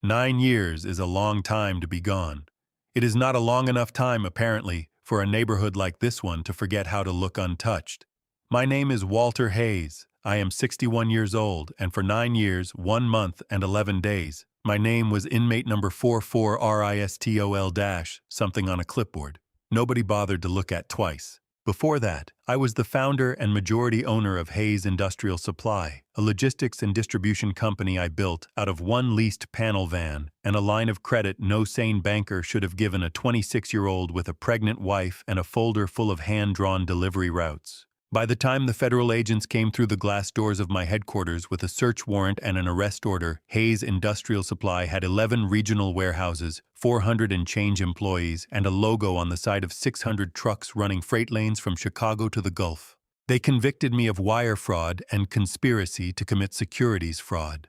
9 years is a long time to be gone. It is not a long enough time, apparently, for a neighborhood like this one to forget how to look untouched. My name is Walter Hayes. I am 61 years old, and for 9 years, 1 month, and 11 days, my name was inmate number 44RISTOL- something on a clipboard. Nobody bothered to look at twice. Before that, I was the founder and majority owner of Hayes Industrial Supply, a logistics and distribution company I built out of one leased panel van and a line of credit no sane banker should have given a 26-year-old with a pregnant wife and a folder full of hand-drawn delivery routes. By the time the federal agents came through the glass doors of my headquarters with a search warrant and an arrest order, Hayes Industrial Supply had 11 regional warehouses, 400 and change employees, and a logo on the side of 600 trucks running freight lanes from Chicago to the Gulf. They convicted me of wire fraud and conspiracy to commit securities fraud.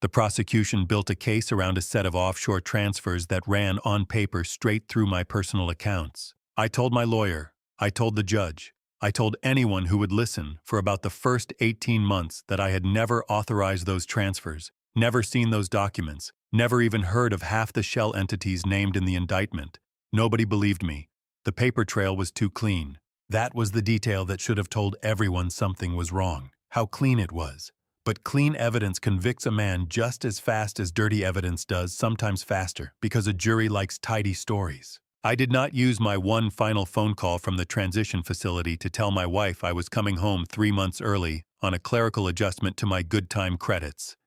The prosecution built a case around a set of offshore transfers that ran on paper straight through my personal accounts. I told my lawyer, I told the judge, I told anyone who would listen for about the first 18 months that I had never authorized those transfers, never seen those documents, never even heard of half the shell entities named in the indictment. Nobody believed me. The paper trail was too clean. That was the detail that should have told everyone something was wrong, how clean it was. But clean evidence convicts a man just as fast as dirty evidence does, sometimes faster, because a jury likes tidy stories. I did not use my one final phone call from the transition facility to tell my wife I was coming home 3 months early on a clerical adjustment to my good time credits.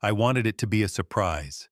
I wanted it to be a surprise.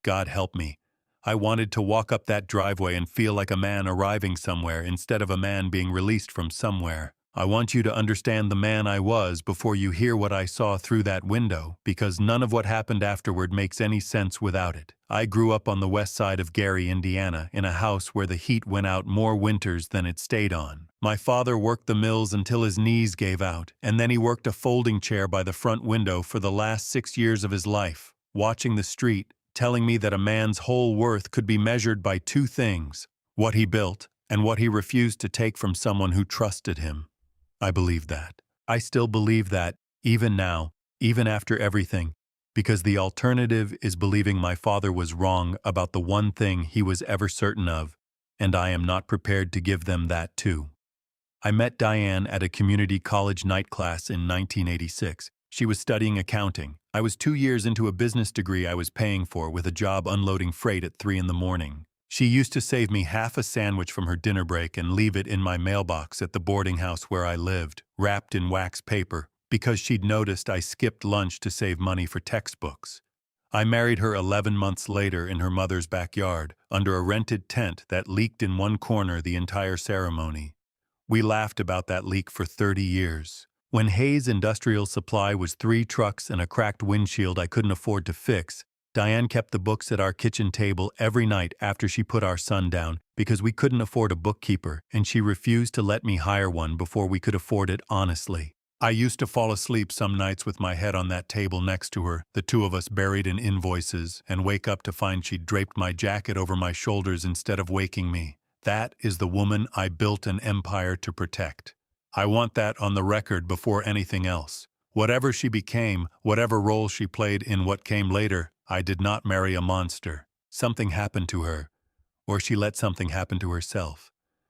God help me. I wanted to walk up that driveway and feel like a man arriving somewhere instead of a man being released from somewhere. I want you to understand the man I was before you hear what I saw through that window, because none of what happened afterward makes any sense without it. I grew up on the west side of Gary, Indiana, in a house where the heat went out more winters than it stayed on. My father worked the mills until his knees gave out, and then he worked a folding chair by the front window for the last 6 years of his life, watching the street, telling me that a man's whole worth could be measured by 2 things: what he built and what he refused to take from someone who trusted him. I believed that. I still believe that, even now, even after everything, because the alternative is believing my father was wrong about the one thing he was ever certain of, and I am not prepared to give them that too. I met Diane at a community college night class in 1986. She was studying accounting. I was 2 years into a business degree I was paying for with a job unloading freight at 3 in the morning. She used to save me half a sandwich from her dinner break and leave it in my mailbox at the boarding house where I lived, wrapped in wax paper, because she'd noticed I skipped lunch to save money for textbooks. I married her 11 months later in her mother's backyard, under a rented tent that leaked in one corner the entire ceremony. We laughed about that leak for 30 years. When Hayes Industrial Supply was 3 trucks and a cracked windshield I couldn't afford to fix, Diane kept the books at our kitchen table every night after she put our son down because we couldn't afford a bookkeeper, and she refused to let me hire one before we could afford it honestly. I used to fall asleep some nights with my head on that table next to her, the 2 of us buried in invoices, and wake up to find she'd draped my jacket over my shoulders instead of waking me. That is the woman I built an empire to protect. I want that on the record before anything else. Whatever she became, whatever role she played in what came later, I did not marry a monster. Something happened to her, or she let something happen to herself,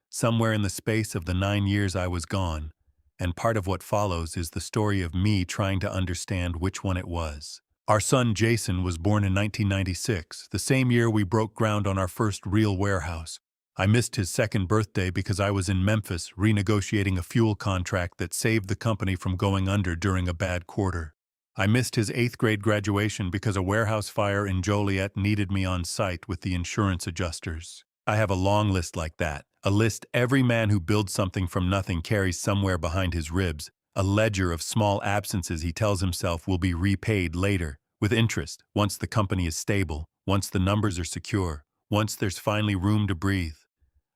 somewhere in the space of the 9 years I was gone, and part of what follows is the story of me trying to understand which one it was. Our son Jason was born in 1996, the same year we broke ground on our first real warehouse. I missed his 2nd birthday because I was in Memphis renegotiating a fuel contract that saved the company from going under during a bad quarter. I missed his 8th grade graduation because a warehouse fire in Joliet needed me on site with the insurance adjusters. I have a long list like that, a list every man who builds something from nothing carries somewhere behind his ribs, a ledger of small absences he tells himself will be repaid later, with interest, once the company is stable, once the numbers are secure, once there's finally room to breathe.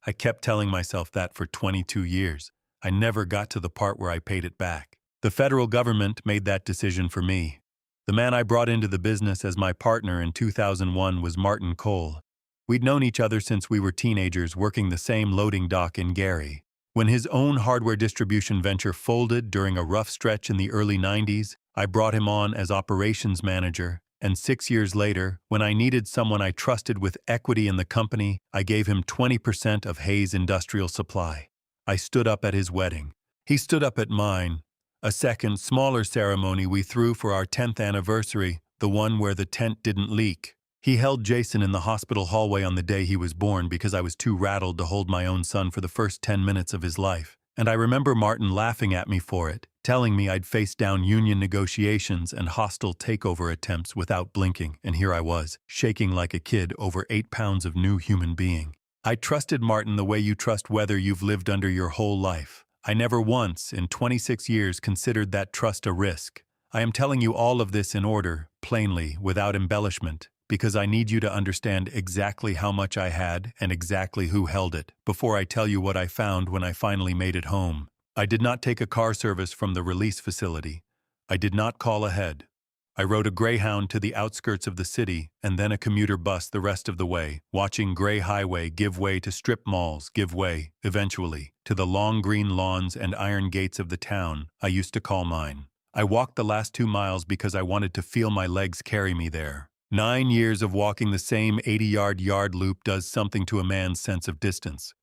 I kept telling myself that for 22 years. I never got to the part where I paid it back. The federal government made that decision for me. The man I brought into the business as my partner in 2001 was Martin Cole. We'd known each other since we were teenagers working the same loading dock in Gary. When his own hardware distribution venture folded during a rough stretch in the early 90s, I brought him on as operations manager, And 6 years later, when I needed someone I trusted with equity in the company, I gave him 20% of Hayes Industrial Supply. I stood up at his wedding. He stood up at mine. A second, smaller ceremony we threw for our 10th anniversary, the one where the tent didn't leak. He held Jason in the hospital hallway on the day he was born because I was too rattled to hold my own son for the first 10 minutes of his life. And I remember Martin laughing at me for it, telling me I'd face down union negotiations and hostile takeover attempts without blinking, and here I was, shaking like a kid over 8 pounds of new human being. I trusted Martin the way you trust weather you've lived under your whole life. I never once, in 26 years, considered that trust a risk. I am telling you all of this in order, plainly, without embellishment, because I need you to understand exactly how much I had and exactly who held it, before I tell you what I found when I finally made it home. I did not take a car service from the release facility. I did not call ahead. I rode a Greyhound to the outskirts of the city and then a commuter bus the rest of the way, watching Gray Highway give way to strip malls, give way, eventually, to the long green lawns and iron gates of the town I used to call mine. I walked the last 2 miles because I wanted to feel my legs carry me there. 9 years of walking the same 80-yard loop does something to a man's sense of distance.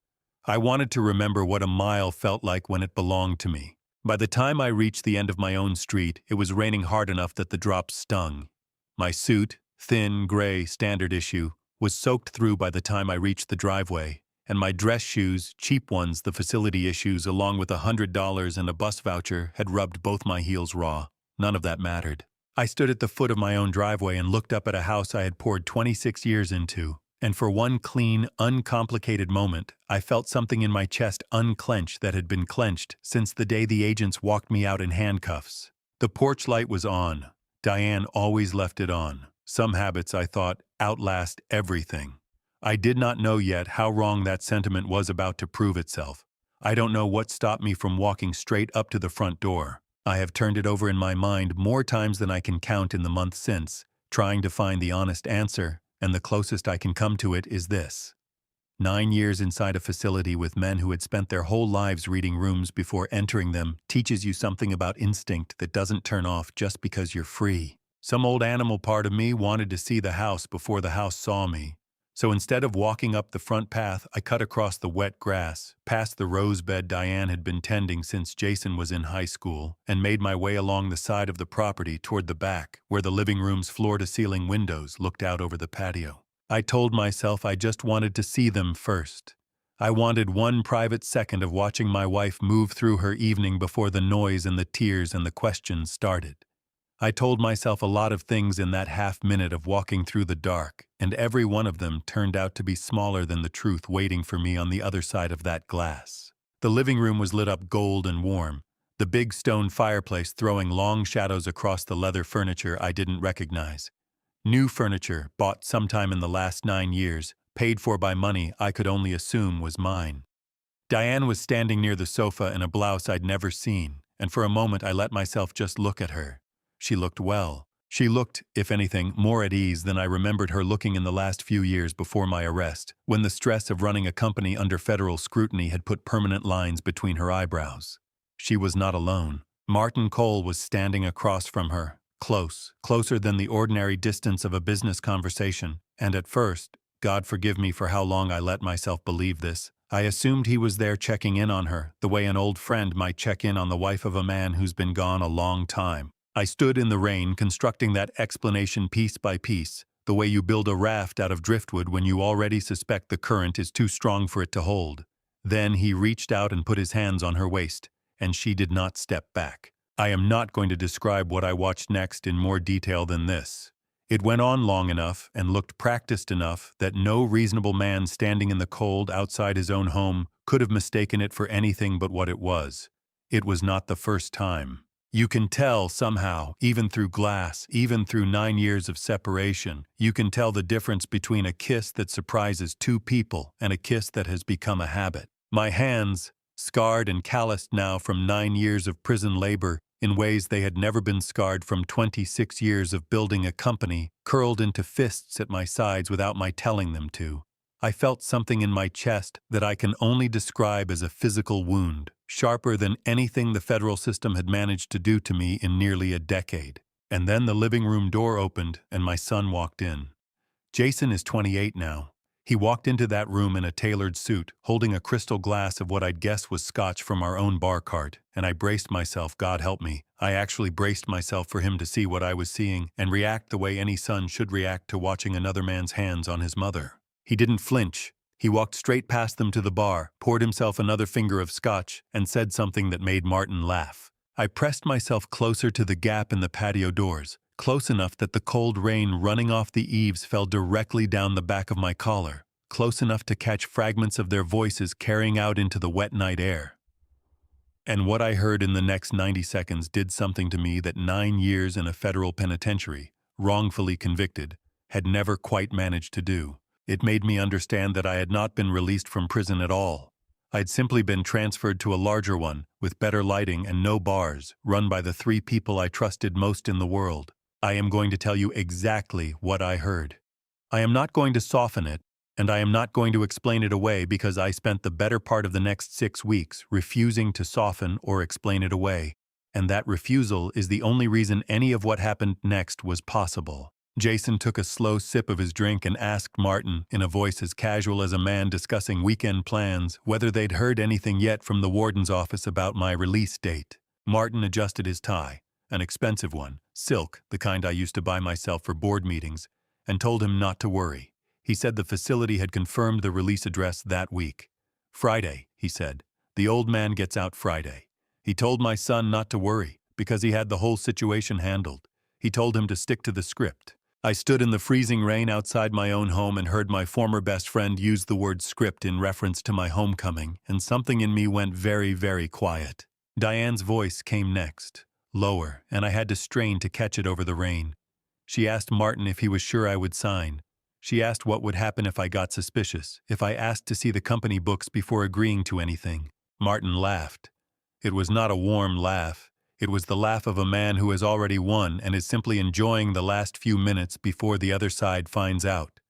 I wanted to remember what a mile felt like when it belonged to me. By the time I reached the end of my own street, it was raining hard enough that the drops stung. My suit, thin, gray, standard issue, was soaked through by the time I reached the driveway, and my dress shoes, cheap ones, the facility issues, along with $100 and a bus voucher, had rubbed both my heels raw. None of that mattered. I stood at the foot of my own driveway and looked up at a house I had poured 26 years into, and for one clean, uncomplicated moment, I felt something in my chest unclench that had been clenched since the day the agents walked me out in handcuffs. The porch light was on. Diane always left it on. Some habits, I thought, outlast everything. I did not know yet how wrong that sentiment was about to prove itself. I don't know what stopped me from walking straight up to the front door. I have turned it over in my mind more times than I can count in the month since, trying to find the honest answer, and the closest I can come to it is this. 9 years inside a facility with men who had spent their whole lives reading rooms before entering them teaches you something about instinct that doesn't turn off just because you're free. Some old animal part of me wanted to see the house before the house saw me. So instead of walking up the front path, I cut across the wet grass, past the rose bed Diane had been tending since Jason was in high school, and made my way along the side of the property toward the back, where the living room's floor-to-ceiling windows looked out over the patio. I told myself I just wanted to see them first. I wanted one private second of watching my wife move through her evening before the noise and the tears and the questions started. I told myself a lot of things in that half minute of walking through the dark, and every one of them turned out to be smaller than the truth waiting for me on the other side of that glass. The living room was lit up gold and warm, the big stone fireplace throwing long shadows across the leather furniture I didn't recognize. New furniture, bought sometime in the last 9 years, paid for by money I could only assume was mine. Diane was standing near the sofa in a blouse I'd never seen, and for a moment I let myself just look at her. She looked well. She looked, if anything, more at ease than I remembered her looking in the last few years before my arrest, when the stress of running a company under federal scrutiny had put permanent lines between her eyebrows. She was not alone. Martin Cole was standing across from her, closer than the ordinary distance of a business conversation, and at first, God forgive me for how long I let myself believe this, I assumed he was there checking in on her, the way an old friend might check in on the wife of a man who's been gone a long time. I stood in the rain constructing that explanation piece by piece, the way you build a raft out of driftwood when you already suspect the current is too strong for it to hold. Then he reached out and put his hands on her waist, and she did not step back. I am not going to describe what I watched next in more detail than this. It went on long enough and looked practiced enough that no reasonable man standing in the cold outside his own home could have mistaken it for anything but what it was. It was not the first time. You can tell somehow, even through glass, even through 9 years of separation, you can tell the difference between a kiss that surprises two people and a kiss that has become a habit. My hands, scarred and calloused now from 9 years of prison labor in ways they had never been scarred from 26 years of building a company, curled into fists at my sides without my telling them to. I felt something in my chest that I can only describe as a physical wound, sharper than anything the federal system had managed to do to me in nearly a decade. And then the living room door opened and my son walked in. Jason is 28 now. He walked into that room in a tailored suit, holding a crystal glass of what I'd guess was scotch from our own bar cart, and I braced myself, God help me. I actually braced myself for him to see what I was seeing and react the way any son should react to watching another man's hands on his mother. He didn't flinch. He walked straight past them to the bar, poured himself another finger of scotch, and said something that made Martin laugh. I pressed myself closer to the gap in the patio doors, close enough that the cold rain running off the eaves fell directly down the back of my collar, close enough to catch fragments of their voices carrying out into the wet night air. And what I heard in the next 90 seconds did something to me that 9 years in a federal penitentiary, wrongfully convicted, had never quite managed to do. It made me understand that I had not been released from prison at all. I'd simply been transferred to a larger one, with better lighting and no bars, run by the 3 people I trusted most in the world. I am going to tell you exactly what I heard. I am not going to soften it, and I am not going to explain it away because I spent the better part of the next 6 weeks refusing to soften or explain it away, and that refusal is the only reason any of what happened next was possible. Jason took a slow sip of his drink and asked Martin, in a voice as casual as a man discussing weekend plans, whether they'd heard anything yet from the warden's office about my release date. Martin adjusted his tie, an expensive one, silk, the kind I used to buy myself for board meetings, and told him not to worry. He said the facility had confirmed the release address that week. Friday, he said. The old man gets out Friday. He told my son not to worry, because he had the whole situation handled. He told him to stick to the script. I stood in the freezing rain outside my own home and heard my former best friend use the word script in reference to my homecoming, and something in me went very, very quiet. Diane's voice came next, lower, and I had to strain to catch it over the rain. She asked Martin if he was sure I would sign. She asked what would happen if I got suspicious, if I asked to see the company books before agreeing to anything. Martin laughed. It was not a warm laugh. It was the laugh of a man who has already won and is simply enjoying the last few minutes before the other side finds out.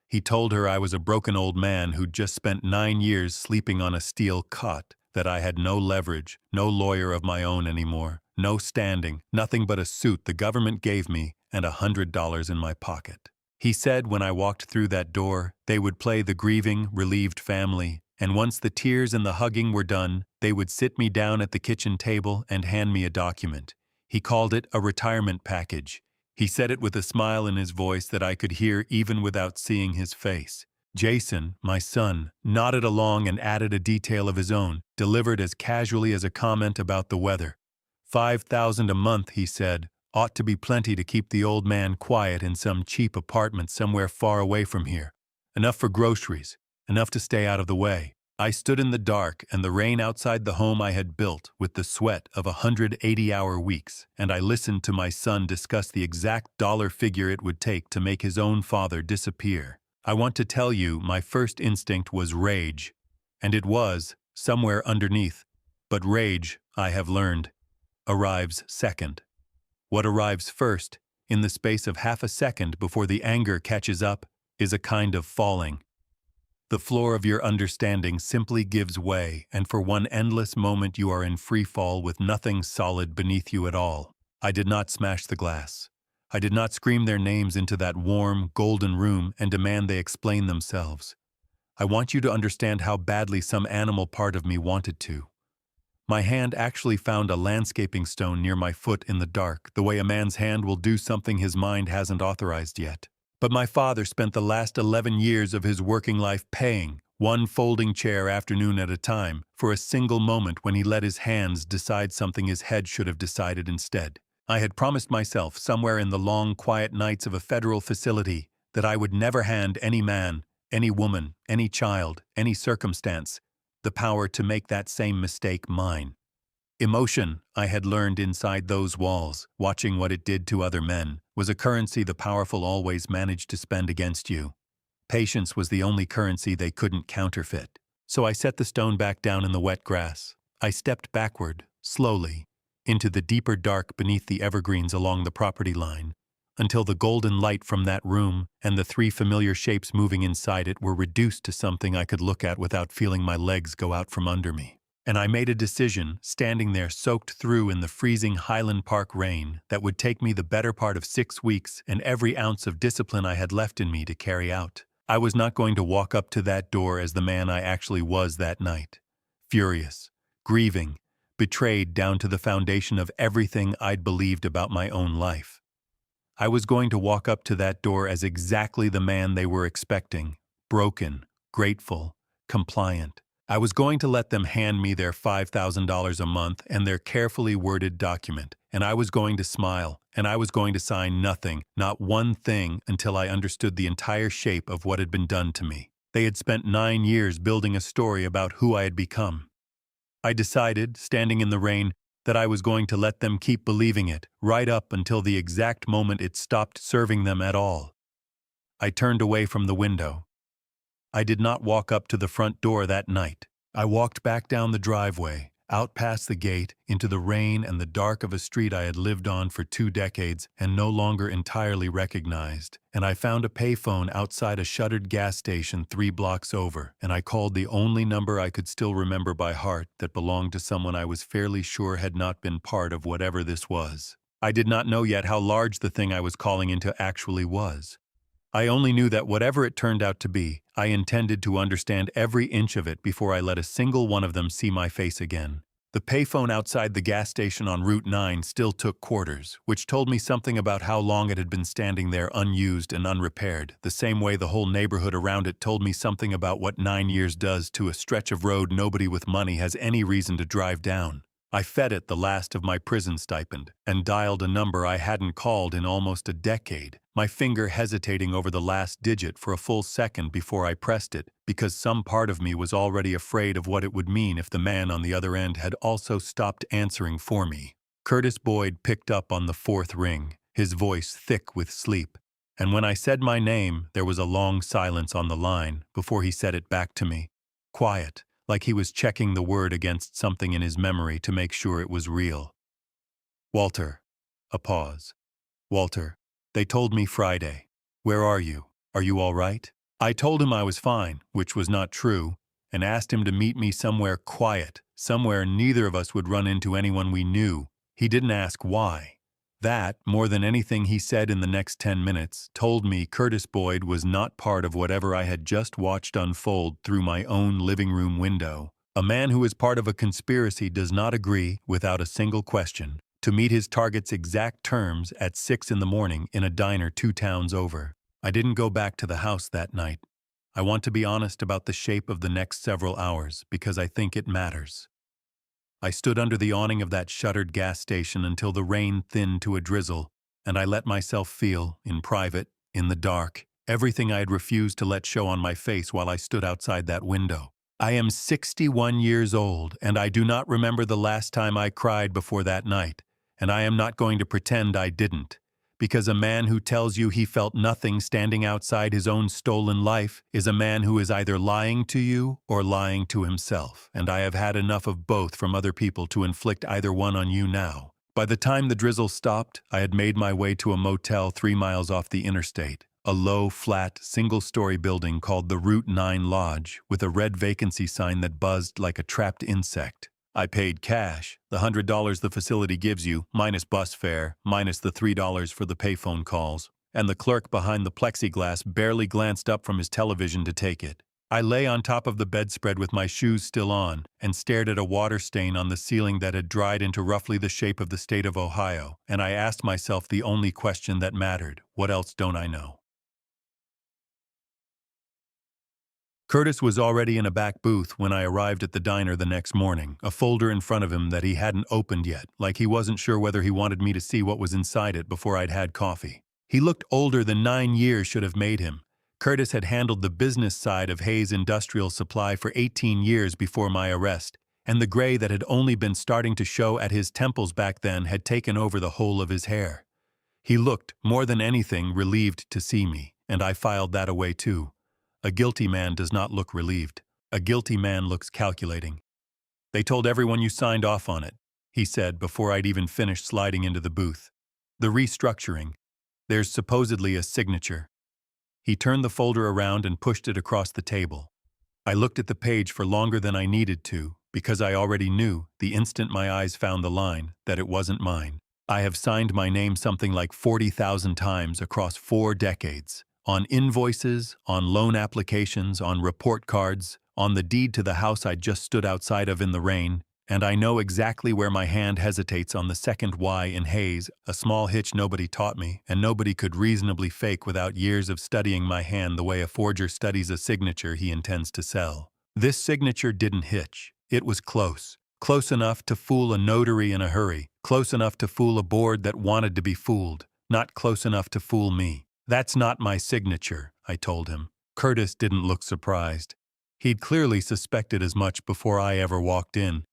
He told her I was a broken old man who'd just spent 9 years sleeping on a steel cot, that I had no leverage, no lawyer of my own anymore, no standing, nothing but a suit the government gave me and $100 in my pocket. He said when I walked through that door, they would play the grieving, relieved family, and once the tears and the hugging were done, they would sit me down at the kitchen table and hand me a document. He called it a retirement package. He said it with a smile in his voice that I could hear even without seeing his face. Jason, my son, nodded along and added a detail of his own, delivered as casually as a comment about the weather. $5,000 a month, he said, ought to be plenty to keep the old man quiet in some cheap apartment somewhere far away from here. Enough for groceries. Enough to stay out of the way. I stood in the dark and the rain outside the home I had built with the sweat of 180-hour weeks, and I listened to my son discuss the exact dollar figure it would take to make his own father disappear. I want to tell you my first instinct was rage, and it was, somewhere underneath. But rage, I have learned, arrives second. What arrives first, in the space of half a second before the anger catches up, is a kind of falling. The floor of your understanding simply gives way, and for one endless moment you are in free fall with nothing solid beneath you at all. I did not smash the glass. I did not scream their names into that warm, golden room and demand they explain themselves. I want you to understand how badly some animal part of me wanted to. My hand actually found a landscaping stone near my foot in the dark, the way a man's hand will do something his mind hasn't authorized yet. But my father spent the last 11 years of his working life paying, one folding chair afternoon at a time, for a single moment when he let his hands decide something his head should have decided instead. I had promised myself somewhere in the long, quiet nights of a federal facility that I would never hand any man, any woman, any child, any circumstance, the power to make that same mistake mine. Emotion, I had learned inside those walls, watching what it did to other men, was a currency the powerful always managed to spend against you. Patience was the only currency they couldn't counterfeit. So I set the stone back down in the wet grass. I stepped backward, slowly, into the deeper dark beneath the evergreens along the property line, until the golden light from that room and the 3 familiar shapes moving inside it were reduced to something I could look at without feeling my legs go out from under me. And I made a decision, standing there soaked through in the freezing Highland Park rain, that would take me the better part of 6 weeks and every ounce of discipline I had left in me to carry out. I was not going to walk up to that door as the man I actually was that night. Furious, grieving, betrayed down to the foundation of everything I'd believed about my own life. I was going to walk up to that door as exactly the man they were expecting, broken, grateful, compliant. I was going to let them hand me their $5,000 a month and their carefully worded document, and I was going to smile, and I was going to sign nothing, not one thing, until I understood the entire shape of what had been done to me. They had spent 9 years building a story about who I had become. I decided, standing in the rain, that I was going to let them keep believing it, right up until the exact moment it stopped serving them at all. I turned away from the window. I did not walk up to the front door that night. I walked back down the driveway, out past the gate, into the rain and the dark of a street I had lived on for 2 decades and no longer entirely recognized, and I found a payphone outside a shuttered gas station 3 blocks over, and I called the only number I could still remember by heart that belonged to someone I was fairly sure had not been part of whatever this was. I did not know yet how large the thing I was calling into actually was. I only knew that whatever it turned out to be, I intended to understand every inch of it before I let a single one of them see my face again. The payphone outside the gas station on Route 9 still took quarters, which told me something about how long it had been standing there unused and unrepaired, the same way the whole neighborhood around it told me something about what 9 years does to a stretch of road nobody with money has any reason to drive down. I fed it the last of my prison stipend and dialed a number I hadn't called in almost a decade, my finger hesitating over the last digit for a full second before I pressed it, because some part of me was already afraid of what it would mean if the man on the other end had also stopped answering for me. Curtis Boyd picked up on the 4th ring, his voice thick with sleep, and when I said my name, there was a long silence on the line before he said it back to me. Quiet, like he was checking the word against something in his memory to make sure it was real. Walter. A pause. Walter, they told me Friday. Where are you? Are you all right? I told him I was fine, which was not true, and asked him to meet me somewhere quiet, somewhere neither of us would run into anyone we knew. He didn't ask why. That, more than anything he said in the next 10 minutes, told me Curtis Boyd was not part of whatever I had just watched unfold through my own living room window. A man who is part of a conspiracy does not agree, without a single question, to meet his target's exact terms at 6 in the morning in a diner 2 towns over. I didn't go back to the house that night. I want to be honest about the shape of the next several hours because I think it matters. I stood under the awning of that shuttered gas station until the rain thinned to a drizzle, and I let myself feel, in private, in the dark, everything I had refused to let show on my face while I stood outside that window. I am 61 years old, and I do not remember the last time I cried before that night, and I am not going to pretend I didn't. Because a man who tells you he felt nothing standing outside his own stolen life is a man who is either lying to you or lying to himself, and I have had enough of both from other people to inflict either one on you now. By the time the drizzle stopped, I had made my way to a motel 3 miles off the interstate, a low, flat, single-story building called the Route 9 Lodge, with a red vacancy sign that buzzed like a trapped insect. I paid cash, the $100 the facility gives you, minus bus fare, minus the $3 for the payphone calls, and the clerk behind the plexiglass barely glanced up from his television to take it. I lay on top of the bedspread with my shoes still on and stared at a water stain on the ceiling that had dried into roughly the shape of the state of Ohio, and I asked myself the only question that mattered: what else don't I know? Curtis was already in a back booth when I arrived at the diner the next morning, a folder in front of him that he hadn't opened yet, like he wasn't sure whether he wanted me to see what was inside it before I'd had coffee. He looked older than 9 years should have made him. Curtis had handled the business side of Hayes Industrial Supply for 18 years before my arrest, and the gray that had only been starting to show at his temples back then had taken over the whole of his hair. He looked, more than anything, relieved to see me, and I filed that away too. A guilty man does not look relieved. A guilty man looks calculating. They told everyone you signed off on it, he said before I'd even finished sliding into the booth. The restructuring. There's supposedly a signature. He turned the folder around and pushed it across the table. I looked at the page for longer than I needed to, because I already knew, the instant my eyes found the line, that it wasn't mine. I have signed my name something like 40,000 times across 4 decades. On invoices, on loan applications, on report cards, on the deed to the house I just stood outside of in the rain, and I know exactly where my hand hesitates on the second Y in Hayes, a small hitch nobody taught me, and nobody could reasonably fake without years of studying my hand the way a forger studies a signature he intends to sell. This signature didn't hitch. It was close. Close enough to fool a notary in a hurry, close enough to fool a board that wanted to be fooled, not close enough to fool me. That's not my signature, I told him. Curtis didn't look surprised. He'd clearly suspected as much before I ever walked in,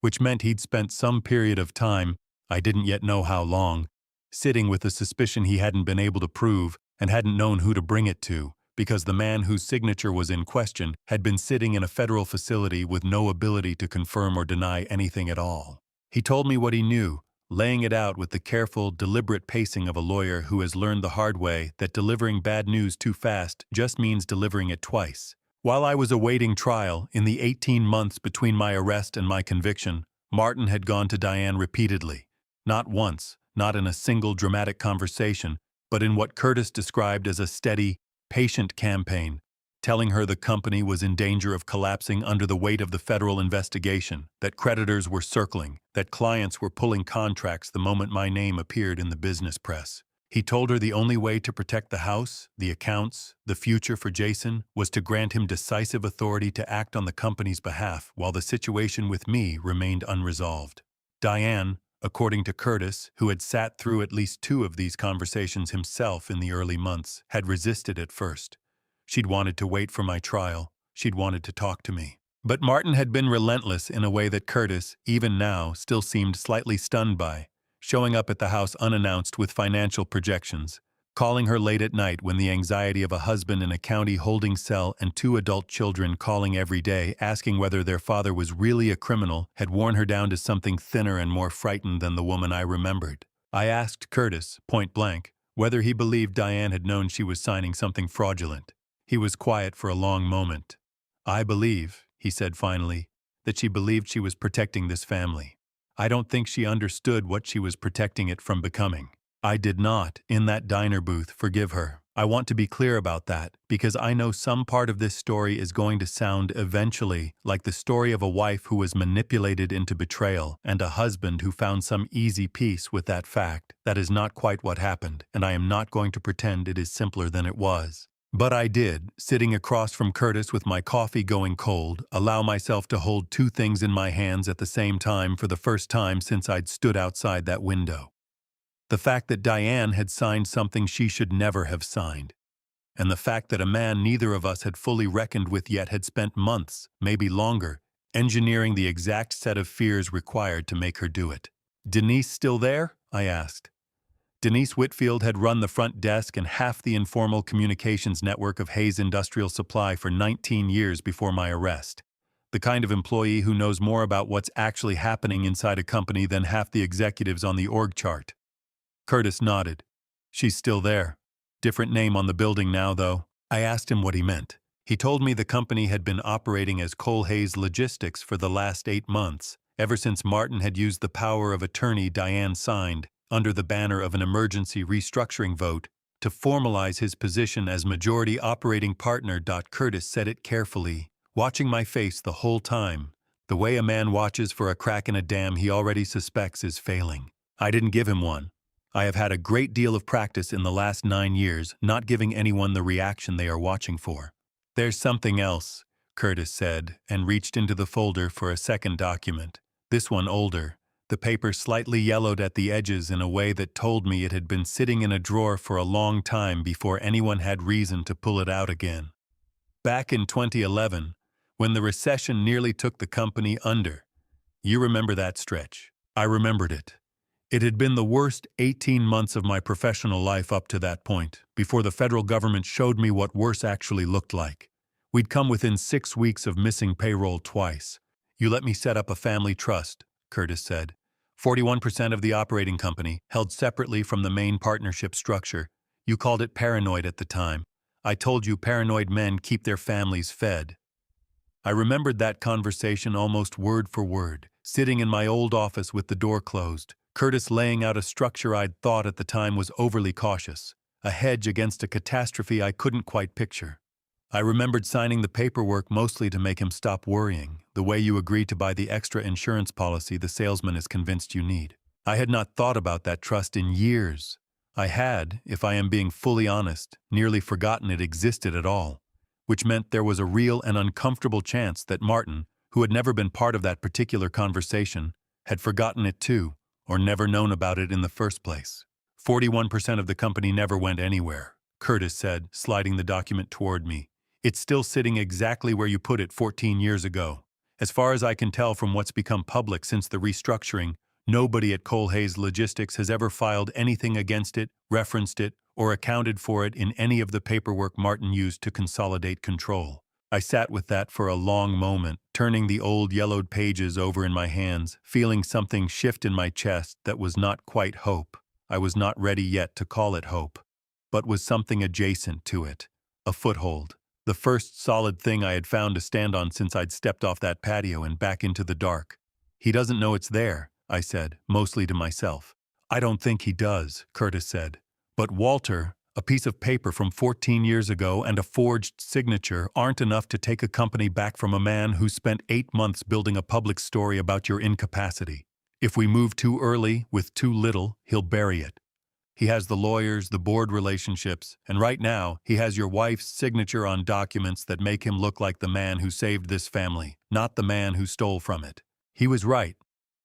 which meant he'd spent some period of time, I didn't yet know how long, sitting with a suspicion he hadn't been able to prove and hadn't known who to bring it to, because the man whose signature was in question had been sitting in a federal facility with no ability to confirm or deny anything at all. He told me what he knew, laying it out with the careful, deliberate pacing of a lawyer who has learned the hard way that delivering bad news too fast just means delivering it twice. While I was awaiting trial, in the 18 months between my arrest and my conviction, Martin had gone to Diane repeatedly. Not once, not in a single dramatic conversation, but in what Curtis described as a steady, patient campaign, telling her the company was in danger of collapsing under the weight of the federal investigation, that creditors were circling, that clients were pulling contracts the moment my name appeared in the business press. He told her the only way to protect the house, the accounts, the future for Jason was to grant him decisive authority to act on the company's behalf while the situation with me remained unresolved. Diane, according to Curtis, who had sat through at least 2 of these conversations himself in the early months, had resisted at first. She'd wanted to wait for my trial. She'd wanted to talk to me. But Martin had been relentless in a way that Curtis, even now, still seemed slightly stunned by, showing up at the house unannounced with financial projections, calling her late at night when the anxiety of a husband in a county holding cell and 2 adult children calling every day asking whether their father was really a criminal had worn her down to something thinner and more frightened than the woman I remembered. I asked Curtis, point blank, whether he believed Diane had known she was signing something fraudulent. He was quiet for a long moment. I believe, he said finally, that she believed she was protecting this family. I don't think she understood what she was protecting it from becoming. I did not, in that diner booth, forgive her. I want to be clear about that, because I know some part of this story is going to sound eventually like the story of a wife who was manipulated into betrayal and a husband who found some easy peace with that fact. That is not quite what happened, and I am not going to pretend it is simpler than it was. But I did, sitting across from Curtis with my coffee going cold, allow myself to hold 2 things in my hands at the same time for the first time since I'd stood outside that window. The fact that Diane had signed something she should never have signed, and the fact that a man neither of us had fully reckoned with yet had spent months, maybe longer, engineering the exact set of fears required to make her do it. "Denise still there?" I asked. Denise Whitfield had run the front desk and half the informal communications network of Hayes Industrial Supply for 19 years before my arrest. The kind of employee who knows more about what's actually happening inside a company than half the executives on the org chart. Curtis nodded. "She's still there. Different name on the building now, though." I asked him what he meant. He told me the company had been operating as Cole Hayes Logistics for the last 8 months, ever since Martin had used the power of attorney Diane signed, under the banner of an emergency restructuring vote, to formalize his position as majority operating partner. Curtis said it carefully, watching my face the whole time, the way a man watches for a crack in a dam he already suspects is failing. I didn't give him one. I have had a great deal of practice in the last 9 years not giving anyone the reaction they are watching for. "There's something else," Curtis said, and reached into the folder for a second document, this one older, the paper slightly yellowed at the edges in a way that told me it had been sitting in a drawer for a long time before anyone had reason to pull it out again. Back in 2011, when the recession nearly took the company under. You remember that stretch. I remembered it. It had been the worst 18 months of my professional life up to that point, before the federal government showed me what worse actually looked like. We'd come within 6 weeks of missing payroll twice. "You let me set up a family trust," Curtis said. 41% of the operating company, held separately from the main partnership structure. You called it paranoid at the time. I told you paranoid men keep their families fed. I remembered that conversation almost word for word, sitting in my old office with the door closed, Curtis laying out a structure I'd thought at the time was overly cautious, a hedge against a catastrophe I couldn't quite picture. I remembered signing the paperwork mostly to make him stop worrying, the way you agree to buy the extra insurance policy the salesman is convinced you need. I had not thought about that trust in years. I had, if I am being fully honest, nearly forgotten it existed at all, which meant there was a real and uncomfortable chance that Martin, who had never been part of that particular conversation, had forgotten it too, or never known about it in the first place. 41% of the company never went anywhere, Curtis said, sliding the document toward me. It's still sitting exactly where you put it 14 years ago. As far as I can tell from what's become public since the restructuring, nobody at Cole-Hayes Logistics has ever filed anything against it, referenced it, or accounted for it in any of the paperwork Martin used to consolidate control. I sat with that for a long moment, turning the old yellowed pages over in my hands, feeling something shift in my chest that was not quite hope. I was not ready yet to call it hope, but was something adjacent to it, a foothold. The first solid thing I had found to stand on since I'd stepped off that patio and back into the dark. He doesn't know it's there, I said, mostly to myself. I don't think he does, Curtis said. But Walter, a piece of paper from 14 years ago and a forged signature aren't enough to take a company back from a man who spent 8 months building a public story about your incapacity. If we move too early with too little, he'll bury it. He has the lawyers, the board relationships, and right now, he has your wife's signature on documents that make him look like the man who saved this family, not the man who stole from it. He was right,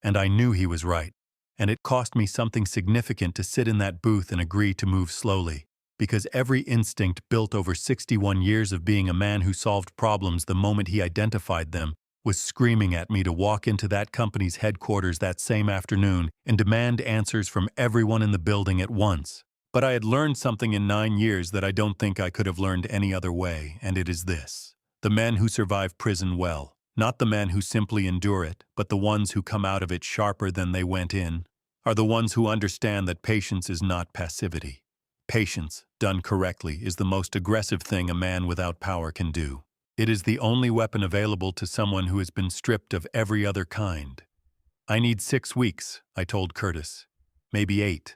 and I knew he was right, and it cost me something significant to sit in that booth and agree to move slowly, because every instinct built over 61 years of being a man who solved problems the moment he identified them was screaming at me to walk into that company's headquarters that same afternoon and demand answers from everyone in the building at once. But I had learned something in 9 years that I don't think I could have learned any other way, and it is this. The men who survive prison well, not the men who simply endure it, but the ones who come out of it sharper than they went in, are the ones who understand that patience is not passivity. Patience, done correctly, is the most aggressive thing a man without power can do. It is the only weapon available to someone who has been stripped of every other kind. I need 6 weeks, I told Curtis. Maybe 8.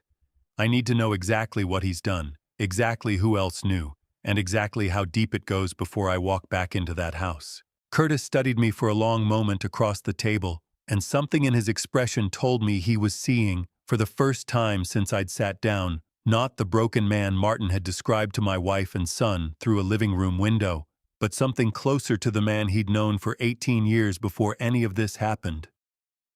I need to know exactly what he's done, exactly who else knew, and exactly how deep it goes before I walk back into that house. Curtis studied me for a long moment across the table, and something in his expression told me he was seeing, for the first time since I'd sat down, not the broken man Martin had described to my wife and son through a living room window, but something closer to the man he'd known for 18 years before any of this happened.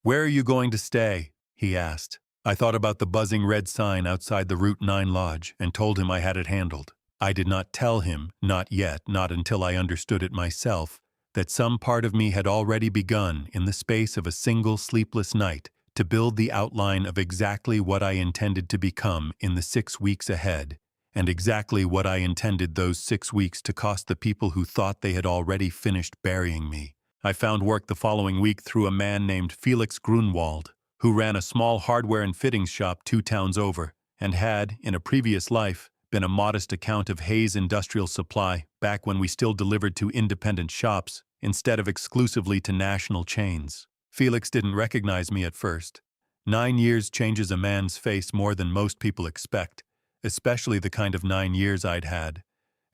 "Where are you going to stay?" he asked. I thought about the buzzing red sign outside the Route 9 lodge and told him I had it handled. I did not tell him, not yet, not until I understood it myself, that some part of me had already begun, in the space of a single sleepless night, to build the outline of exactly what I intended to become in the 6 weeks ahead, and exactly what I intended those 6 weeks to cost the people who thought they had already finished burying me. I found work the following week through a man named Felix Grunwald, who ran a small hardware and fittings shop 2 towns over, and had, in a previous life, been a modest account of Hayes Industrial Supply back when we still delivered to independent shops instead of exclusively to national chains. Felix didn't recognize me at first. 9 years changes a man's face more than most people expect, especially the kind of 9 years I'd had,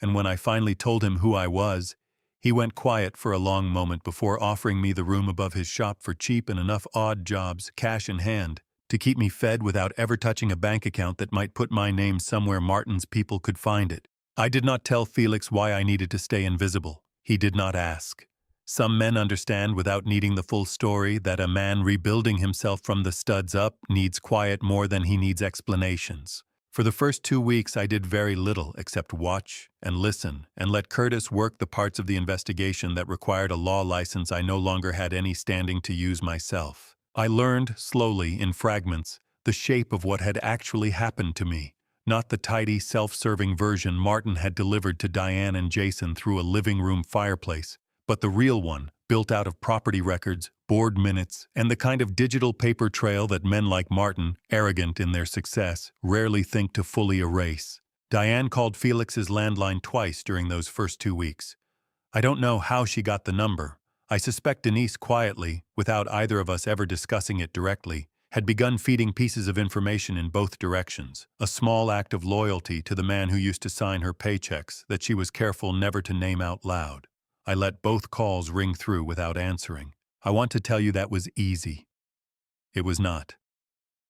and when I finally told him who I was, he went quiet for a long moment before offering me the room above his shop for cheap and enough odd jobs, cash in hand, to keep me fed without ever touching a bank account that might put my name somewhere Martin's people could find it. I did not tell Felix why I needed to stay invisible. He did not ask. Some men understand without needing the full story that a man rebuilding himself from the studs up needs quiet more than he needs explanations. For the first 2 weeks, I did very little except watch and listen and let Curtis work the parts of the investigation that required a law license I no longer had any standing to use myself. I learned, slowly, in fragments, the shape of what had actually happened to me, not the tidy, self-serving version Martin had delivered to Diane and Jason through a living room fireplace, but the real one, built out of property records, board minutes, and the kind of digital paper trail that men like Martin, arrogant in their success, rarely think to fully erase. Diane called Felix's landline twice during those first 2 weeks. I don't know how she got the number, I suspect Denise quietly, without either of us ever discussing it directly, had begun feeding pieces of information in both directions, a small act of loyalty to the man who used to sign her paychecks that she was careful never to name out loud. I let both calls ring through without answering. I want to tell you that was easy. It was not.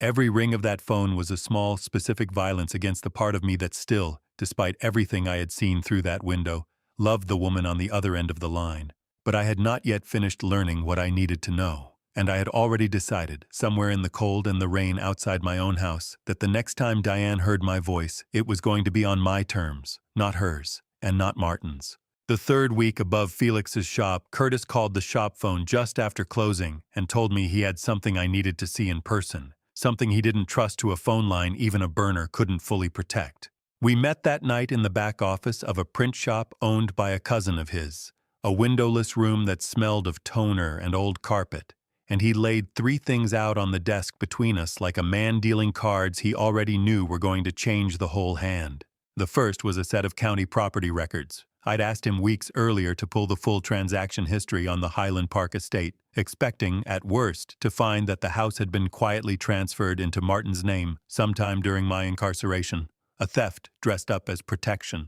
Every ring of that phone was a small, specific violence against the part of me that still, despite everything I had seen through that window, loved the woman on the other end of the line. But I had not yet finished learning what I needed to know, and I had already decided, somewhere in the cold and the rain outside my own house, that the next time Diane heard my voice, it was going to be on my terms, not hers, and not Martin's. The third week above Felix's shop, Curtis called the shop phone just after closing and told me he had something I needed to see in person, something he didn't trust to a phone line even a burner couldn't fully protect. We met that night in the back office of a print shop owned by a cousin of his, a windowless room that smelled of toner and old carpet, and he laid three things out on the desk between us like a man dealing cards he already knew were going to change the whole hand. The first was a set of county property records. I'd asked him weeks earlier to pull the full transaction history on the Highland Park estate, expecting, at worst, to find that the house had been quietly transferred into Martin's name sometime during my incarceration, a theft dressed up as protection.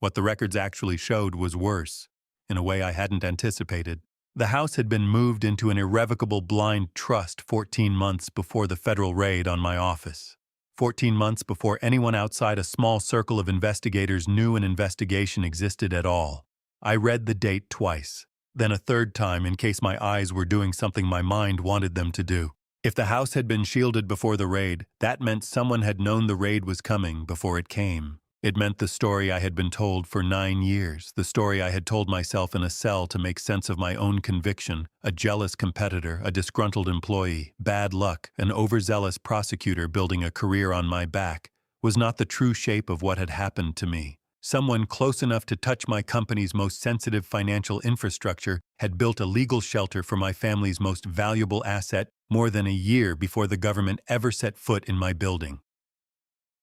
What the records actually showed was worse, in a way I hadn't anticipated. The house had been moved into an irrevocable blind trust 14 months before the federal raid on my office. 14 months before anyone outside a small circle of investigators knew an investigation existed at all. I read the date twice, then a third time in case my eyes were doing something my mind wanted them to do. If the house had been shielded before the raid, that meant someone had known the raid was coming before it came. It meant the story I had been told for 9 years, the story I had told myself in a cell to make sense of my own conviction, a jealous competitor, a disgruntled employee, bad luck, an overzealous prosecutor building a career on my back, was not the true shape of what had happened to me. Someone close enough to touch my company's most sensitive financial infrastructure had built a legal shelter for my family's most valuable asset more than a year before the government ever set foot in my building.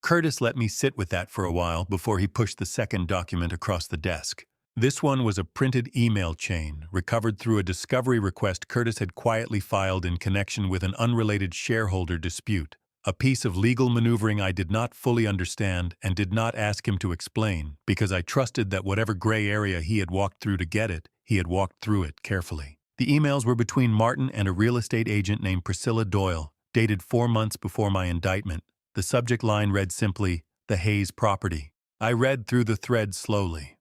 Curtis let me sit with that for a while before he pushed the second document across the desk. This one was a printed email chain, recovered through a discovery request Curtis had quietly filed in connection with an unrelated shareholder dispute, a piece of legal maneuvering I did not fully understand and did not ask him to explain, because I trusted that whatever gray area he had walked through to get it, he had walked through it carefully. The emails were between Martin and a real estate agent named Priscilla Doyle, dated 4 months before my indictment. The subject line read simply, "The Hayes property." I read through the thread slowly.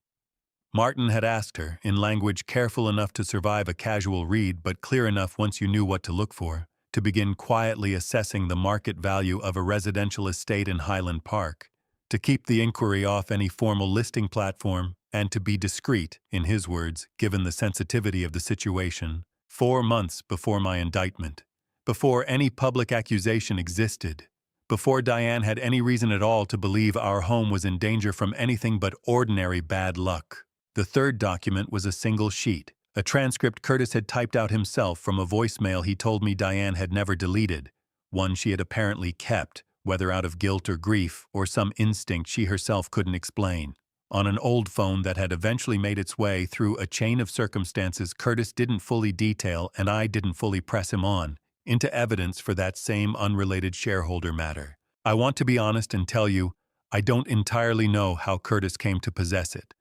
Martin had asked her, in language careful enough to survive a casual read but clear enough once you knew what to look for, to begin quietly assessing the market value of a residential estate in Highland Park, to keep the inquiry off any formal listing platform, and to be discreet, in his words, given the sensitivity of the situation, 4 months before my indictment, before any public accusation existed. Before Diane had any reason at all to believe our home was in danger from anything but ordinary bad luck. The third document was a single sheet, a transcript Curtis had typed out himself from a voicemail he told me Diane had never deleted, one she had apparently kept, whether out of guilt or grief or some instinct she herself couldn't explain. On an old phone that had eventually made its way through a chain of circumstances Curtis didn't fully detail and I didn't fully press him on, into evidence for that same unrelated shareholder matter. I want to be honest and tell you, I don't entirely know how Curtis came to possess it,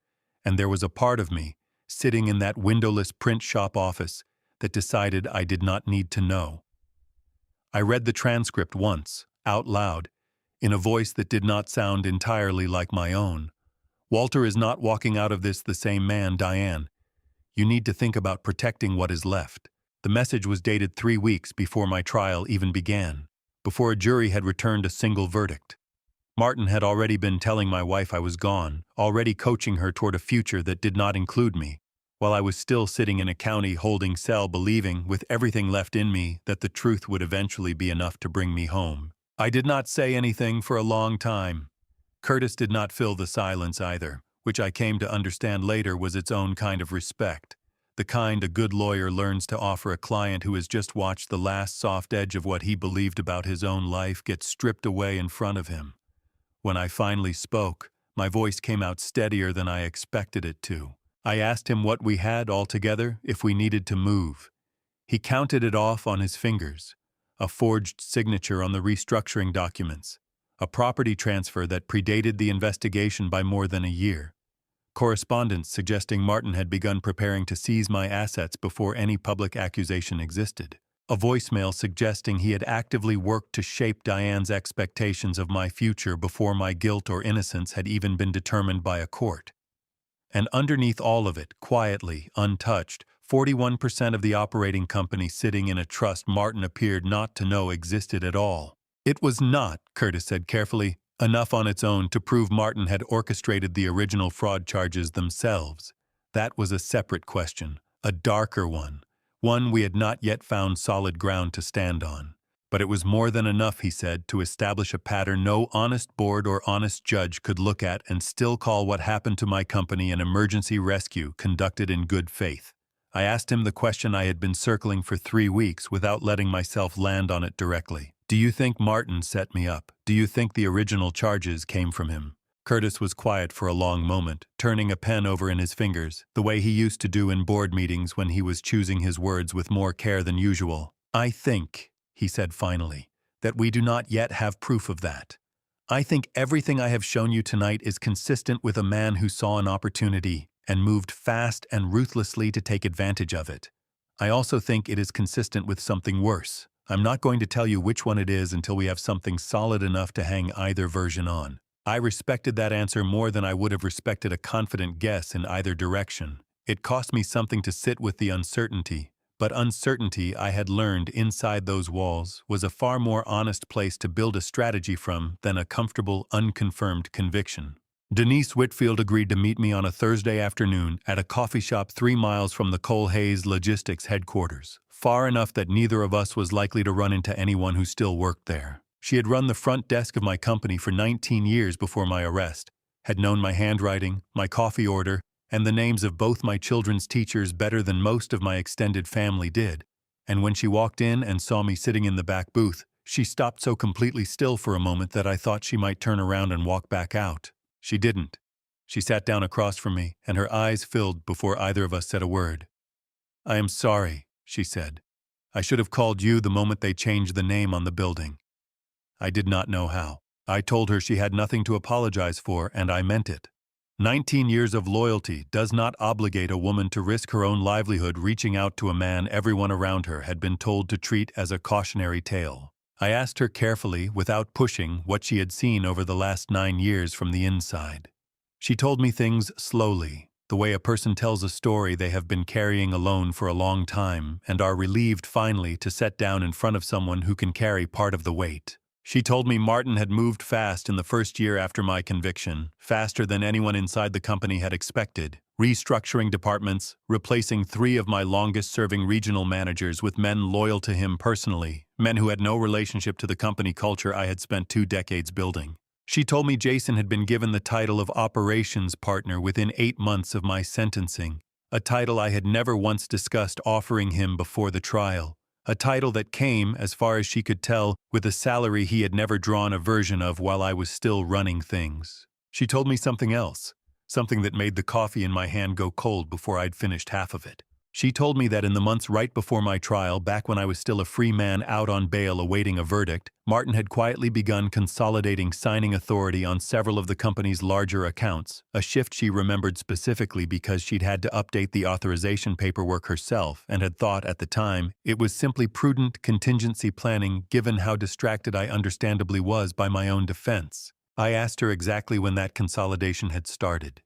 and there was a part of me, sitting in that windowless print shop office, that decided I did not need to know. I read the transcript once, out loud, in a voice that did not sound entirely like my own. Walter is not walking out of this the same man, Diane. You need to think about protecting what is left. The message was dated 3 weeks before my trial even began, before a jury had returned a single verdict. Martin had already been telling my wife I was gone, already coaching her toward a future that did not include me, while I was still sitting in a county holding cell believing, with everything left in me, that the truth would eventually be enough to bring me home. I did not say anything for a long time. Curtis did not fill the silence either, which I came to understand later was its own kind of respect. The kind a good lawyer learns to offer a client who has just watched the last soft edge of what he believed about his own life get stripped away in front of him. When I finally spoke, my voice came out steadier than I expected it to. I asked him what we had altogether if we needed to move. He counted it off on his fingers. A forged signature on the restructuring documents. A property transfer that predated the investigation by more than a year. Correspondence suggesting Martin had begun preparing to seize my assets before any public accusation existed. A voicemail suggesting he had actively worked to shape Diane's expectations of my future before my guilt or innocence had even been determined by a court. And underneath all of it, quietly, untouched, 41% of the operating company sitting in a trust Martin appeared not to know existed at all. It was not, Curtis said carefully, enough on its own to prove Martin had orchestrated the original fraud charges themselves. That was a separate question, a darker one we had not yet found solid ground to stand on. But it was more than enough, he said, to establish a pattern no honest board or honest judge could look at and still call what happened to my company an emergency rescue conducted in good faith. I asked him the question I had been circling for 3 weeks without letting myself land on it directly. Do you think Martin set me up? Do you think the original charges came from him? Curtis was quiet for a long moment, turning a pen over in his fingers, the way he used to do in board meetings when he was choosing his words with more care than usual. I think, he said finally, that we do not yet have proof of that. I think everything I have shown you tonight is consistent with a man who saw an opportunity and moved fast and ruthlessly to take advantage of it. I also think it is consistent with something worse. I'm not going to tell you which one it is until we have something solid enough to hang either version on. I respected that answer more than I would have respected a confident guess in either direction. It cost me something to sit with the uncertainty, but uncertainty, I had learned inside those walls, was a far more honest place to build a strategy from than a comfortable, unconfirmed conviction. Denise Whitfield agreed to meet me on a Thursday afternoon at a coffee shop 3 miles from the Cole Hayes Logistics headquarters, far enough that neither of us was likely to run into anyone who still worked there. She had run the front desk of my company for 19 years before my arrest, had known my handwriting, my coffee order, and the names of both my children's teachers better than most of my extended family did. And when she walked in and saw me sitting in the back booth, she stopped so completely still for a moment that I thought she might turn around and walk back out. She didn't. She sat down across from me, and her eyes filled before either of us said a word. I am sorry, she said. I should have called you the moment they changed the name on the building. I did not know how. I told her she had nothing to apologize for, and I meant it. 19 years of loyalty does not obligate a woman to risk her own livelihood reaching out to a man everyone around her had been told to treat as a cautionary tale. I asked her carefully, without pushing, what she had seen over the last 9 years from the inside. She told me things slowly, the way a person tells a story they have been carrying alone for a long time and are relieved finally to set down in front of someone who can carry part of the weight. She told me Martin had moved fast in the first year after my conviction, faster than anyone inside the company had expected, restructuring departments, replacing 3 of my longest-serving regional managers with men loyal to him personally, men who had no relationship to the company culture I had spent 2 decades building. She told me Jason had been given the title of operations partner within 8 months of my sentencing, a title I had never once discussed offering him before the trial. A title that came, as far as she could tell, with a salary he had never drawn a version of while I was still running things. She told me something else, something that made the coffee in my hand go cold before I'd finished half of it. She told me that in the months right before my trial, back when I was still a free man out on bail awaiting a verdict, Martin had quietly begun consolidating signing authority on several of the company's larger accounts, a shift she remembered specifically because she'd had to update the authorization paperwork herself and had thought at the time it was simply prudent contingency planning given how distracted I understandably was by my own defense. I asked her exactly when that consolidation had started.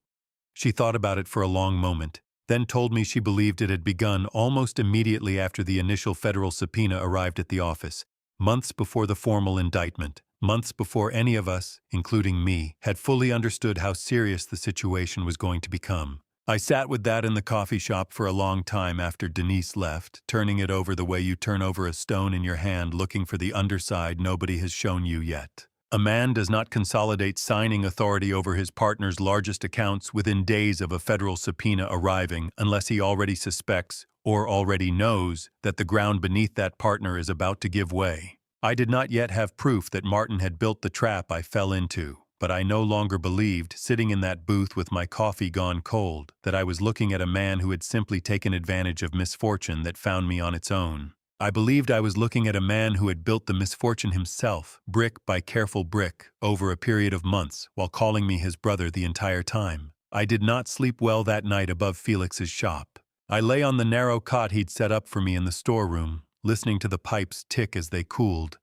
She thought about it for a long moment, then told me she believed it had begun almost immediately after the initial federal subpoena arrived at the office, months before the formal indictment, months before any of us, including me, had fully understood how serious the situation was going to become. I sat with that in the coffee shop for a long time after Denise left, turning it over the way you turn over a stone in your hand looking for the underside nobody has shown you yet. A man does not consolidate signing authority over his partner's largest accounts within days of a federal subpoena arriving unless he already suspects or already knows that the ground beneath that partner is about to give way. I did not yet have proof that Martin had built the trap I fell into. But I no longer believed, sitting in that booth with my coffee gone cold, that I was looking at a man who had simply taken advantage of misfortune that found me on its own. I believed I was looking at a man who had built the misfortune himself, brick by careful brick, over a period of months, while calling me his brother the entire time. I did not sleep well that night above Felix's shop. I lay on the narrow cot he'd set up for me in the storeroom, listening to the pipes tick as they cooled,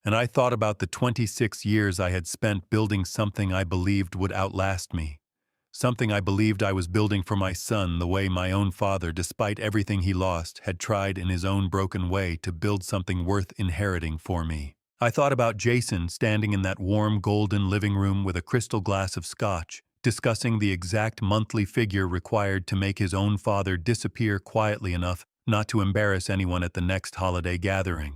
and I thought about the 26 years I had spent building something I believed would outlast me. Something I believed I was building for my son the way my own father, despite everything he lost, had tried in his own broken way to build something worth inheriting for me. I thought about Jason standing in that warm golden living room with a crystal glass of scotch, discussing the exact monthly figure required to make his own father disappear quietly enough not to embarrass anyone at the next holiday gathering.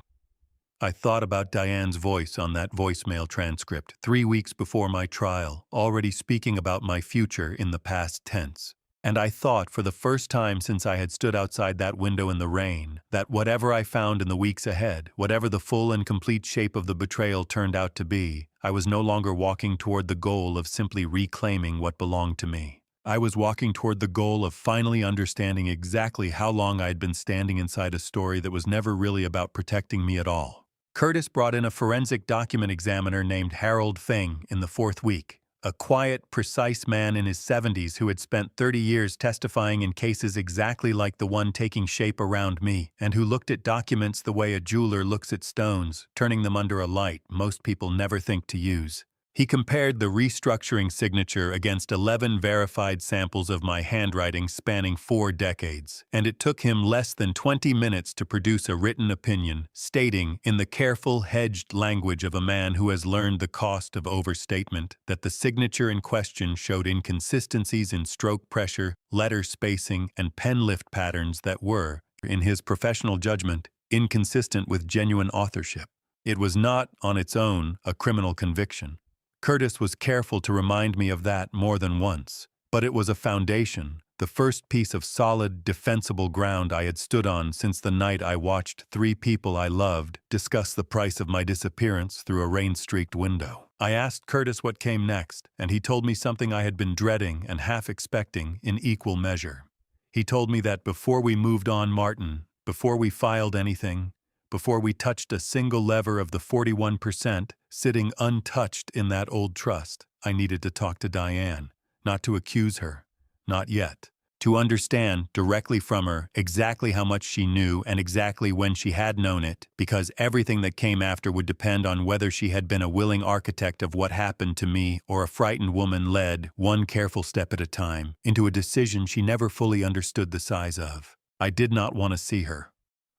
I thought about Diane's voice on that voicemail transcript 3 weeks before my trial, already speaking about my future in the past tense. And I thought, for the first time since I had stood outside that window in the rain, that whatever I found in the weeks ahead, whatever the full and complete shape of the betrayal turned out to be, I was no longer walking toward the goal of simply reclaiming what belonged to me. I was walking toward the goal of finally understanding exactly how long I had been standing inside a story that was never really about protecting me at all. Curtis brought in a forensic document examiner named Harold Fing in the 4th week, a quiet, precise man in his 70s who had spent 30 years testifying in cases exactly like the one taking shape around me, and who looked at documents the way a jeweler looks at stones, turning them under a light most people never think to use. He compared the restructuring signature against 11 verified samples of my handwriting spanning 4 decades, and it took him less than 20 minutes to produce a written opinion, stating, in the careful, hedged language of a man who has learned the cost of overstatement, that the signature in question showed inconsistencies in stroke pressure, letter spacing, and pen lift patterns that were, in his professional judgment, inconsistent with genuine authorship. It was not, on its own, a criminal conviction. Curtis was careful to remind me of that more than once, but it was a foundation, the first piece of solid, defensible ground I had stood on since the night I watched 3 people I loved discuss the price of my disappearance through a rain-streaked window. I asked Curtis what came next, and he told me something I had been dreading and half expecting in equal measure. He told me that before we moved on Martin, before we filed anything, before we touched a single lever of the 41% sitting untouched in that old trust, I needed to talk to Diane, not to accuse her, not yet, to understand directly from her exactly how much she knew and exactly when she had known it, because everything that came after would depend on whether she had been a willing architect of what happened to me or a frightened woman led, one careful step at a time, into a decision she never fully understood the size of. I did not want to see her.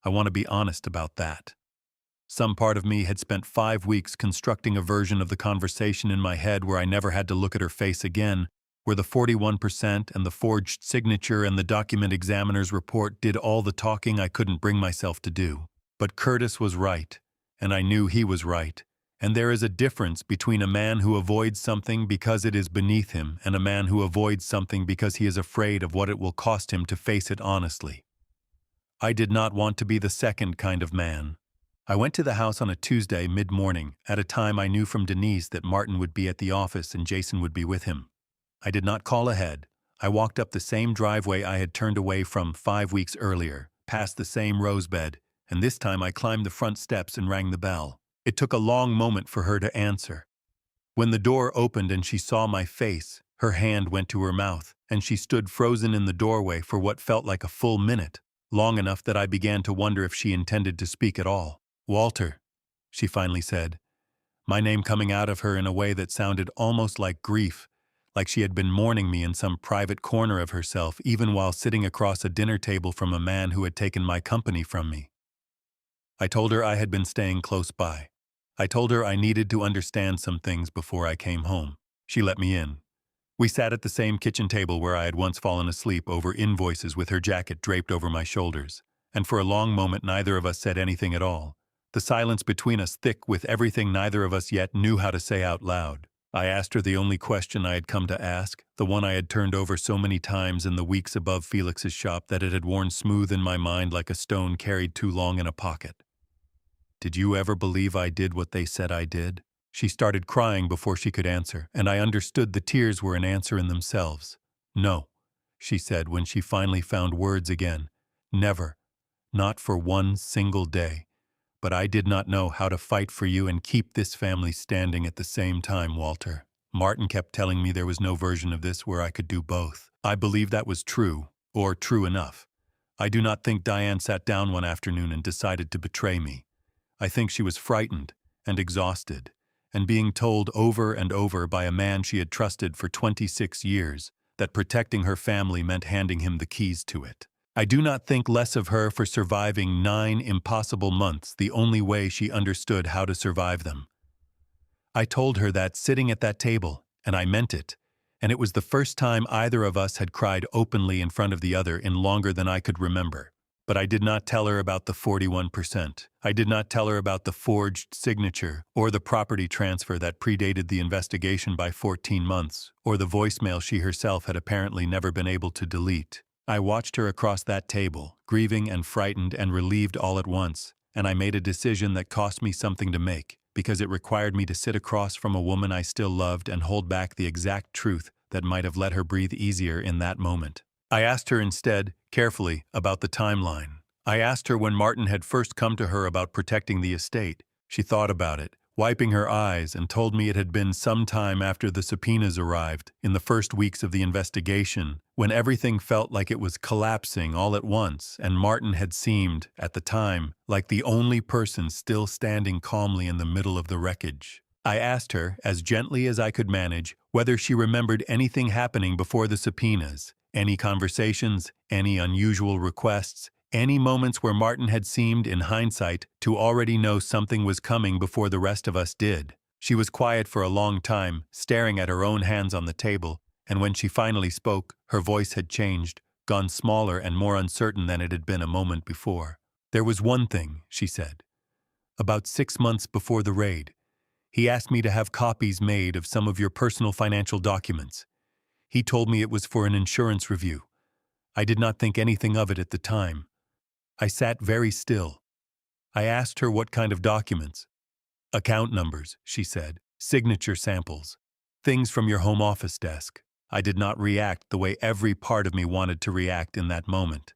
I want to be honest about that. Some part of me had spent 5 weeks constructing a version of the conversation in my head where I never had to look at her face again, where the 41% and the forged signature and the document examiner's report did all the talking I couldn't bring myself to do. But Curtis was right, and I knew he was right, and there is a difference between a man who avoids something because it is beneath him and a man who avoids something because he is afraid of what it will cost him to face it honestly. I did not want to be the second kind of man. I went to the house on a Tuesday mid-morning, at a time I knew from Denise that Martin would be at the office and Jason would be with him. I did not call ahead. I walked up the same driveway I had turned away from 5 weeks earlier, past the same rose bed, and this time I climbed the front steps and rang the bell. It took a long moment for her to answer. When the door opened and she saw my face, her hand went to her mouth, and she stood frozen in the doorway for what felt like a full minute. Long enough that I began to wonder if she intended to speak at all. "Walter," she finally said, my name coming out of her in a way that sounded almost like grief, like she had been mourning me in some private corner of herself, even while sitting across a dinner table from a man who had taken my company from me. I told her I had been staying close by. I told her I needed to understand some things before I came home. She let me in. We sat at the same kitchen table where I had once fallen asleep over invoices with her jacket draped over my shoulders, and for a long moment neither of us said anything at all, the silence between us thick with everything neither of us yet knew how to say out loud. I asked her the only question I had come to ask, the one I had turned over so many times in the weeks above Felix's shop that it had worn smooth in my mind like a stone carried too long in a pocket. "Did you ever believe I did what they said I did?" She started crying before she could answer, and I understood the tears were an answer in themselves. "No," she said when she finally found words again. "Never. Not for one single day. But I did not know how to fight for you and keep this family standing at the same time, Walter. Martin kept telling me there was no version of this where I could do both. I believed that was true, or true enough. I do not think Diane sat down one afternoon and decided to betray me. I think she was frightened and exhausted, and being told over and over by a man she had trusted for 26 years that protecting her family meant handing him the keys to it. I do not think less of her for surviving 9 impossible months the only way she understood how to survive them. I told her that sitting at that table, and I meant it, and it was the first time either of us had cried openly in front of the other in longer than I could remember. But I did not tell her about the 41%. I did not tell her about the forged signature or the property transfer that predated the investigation by 14 months, or the voicemail she herself had apparently never been able to delete. I watched her across that table, grieving and frightened and relieved all at once, and I made a decision that cost me something to make, because it required me to sit across from a woman I still loved and hold back the exact truth that might have let her breathe easier in that moment. I asked her instead, carefully, about the timeline. I asked her when Martin had first come to her about protecting the estate. She thought about it, wiping her eyes, and told me it had been some time after the subpoenas arrived, in the first weeks of the investigation, when everything felt like it was collapsing all at once, and Martin had seemed, at the time, like the only person still standing calmly in the middle of the wreckage. I asked her, as gently as I could manage, whether she remembered anything happening before the subpoenas, any conversations, any unusual requests, any moments where Martin had seemed, in hindsight, to already know something was coming before the rest of us did. She was quiet for a long time, staring at her own hands on the table, and when she finally spoke, her voice had changed, gone smaller and more uncertain than it had been a moment before. "There was one thing," she said. "About 6 months before the raid, he asked me to have copies made of some of your personal financial documents. He told me it was for an insurance review. I did not think anything of it at the time. I sat very still. I asked her what kind of documents. 'Account numbers,' she said, 'signature samples, things from your home office desk.' I did not react the way every part of me wanted to react in that moment.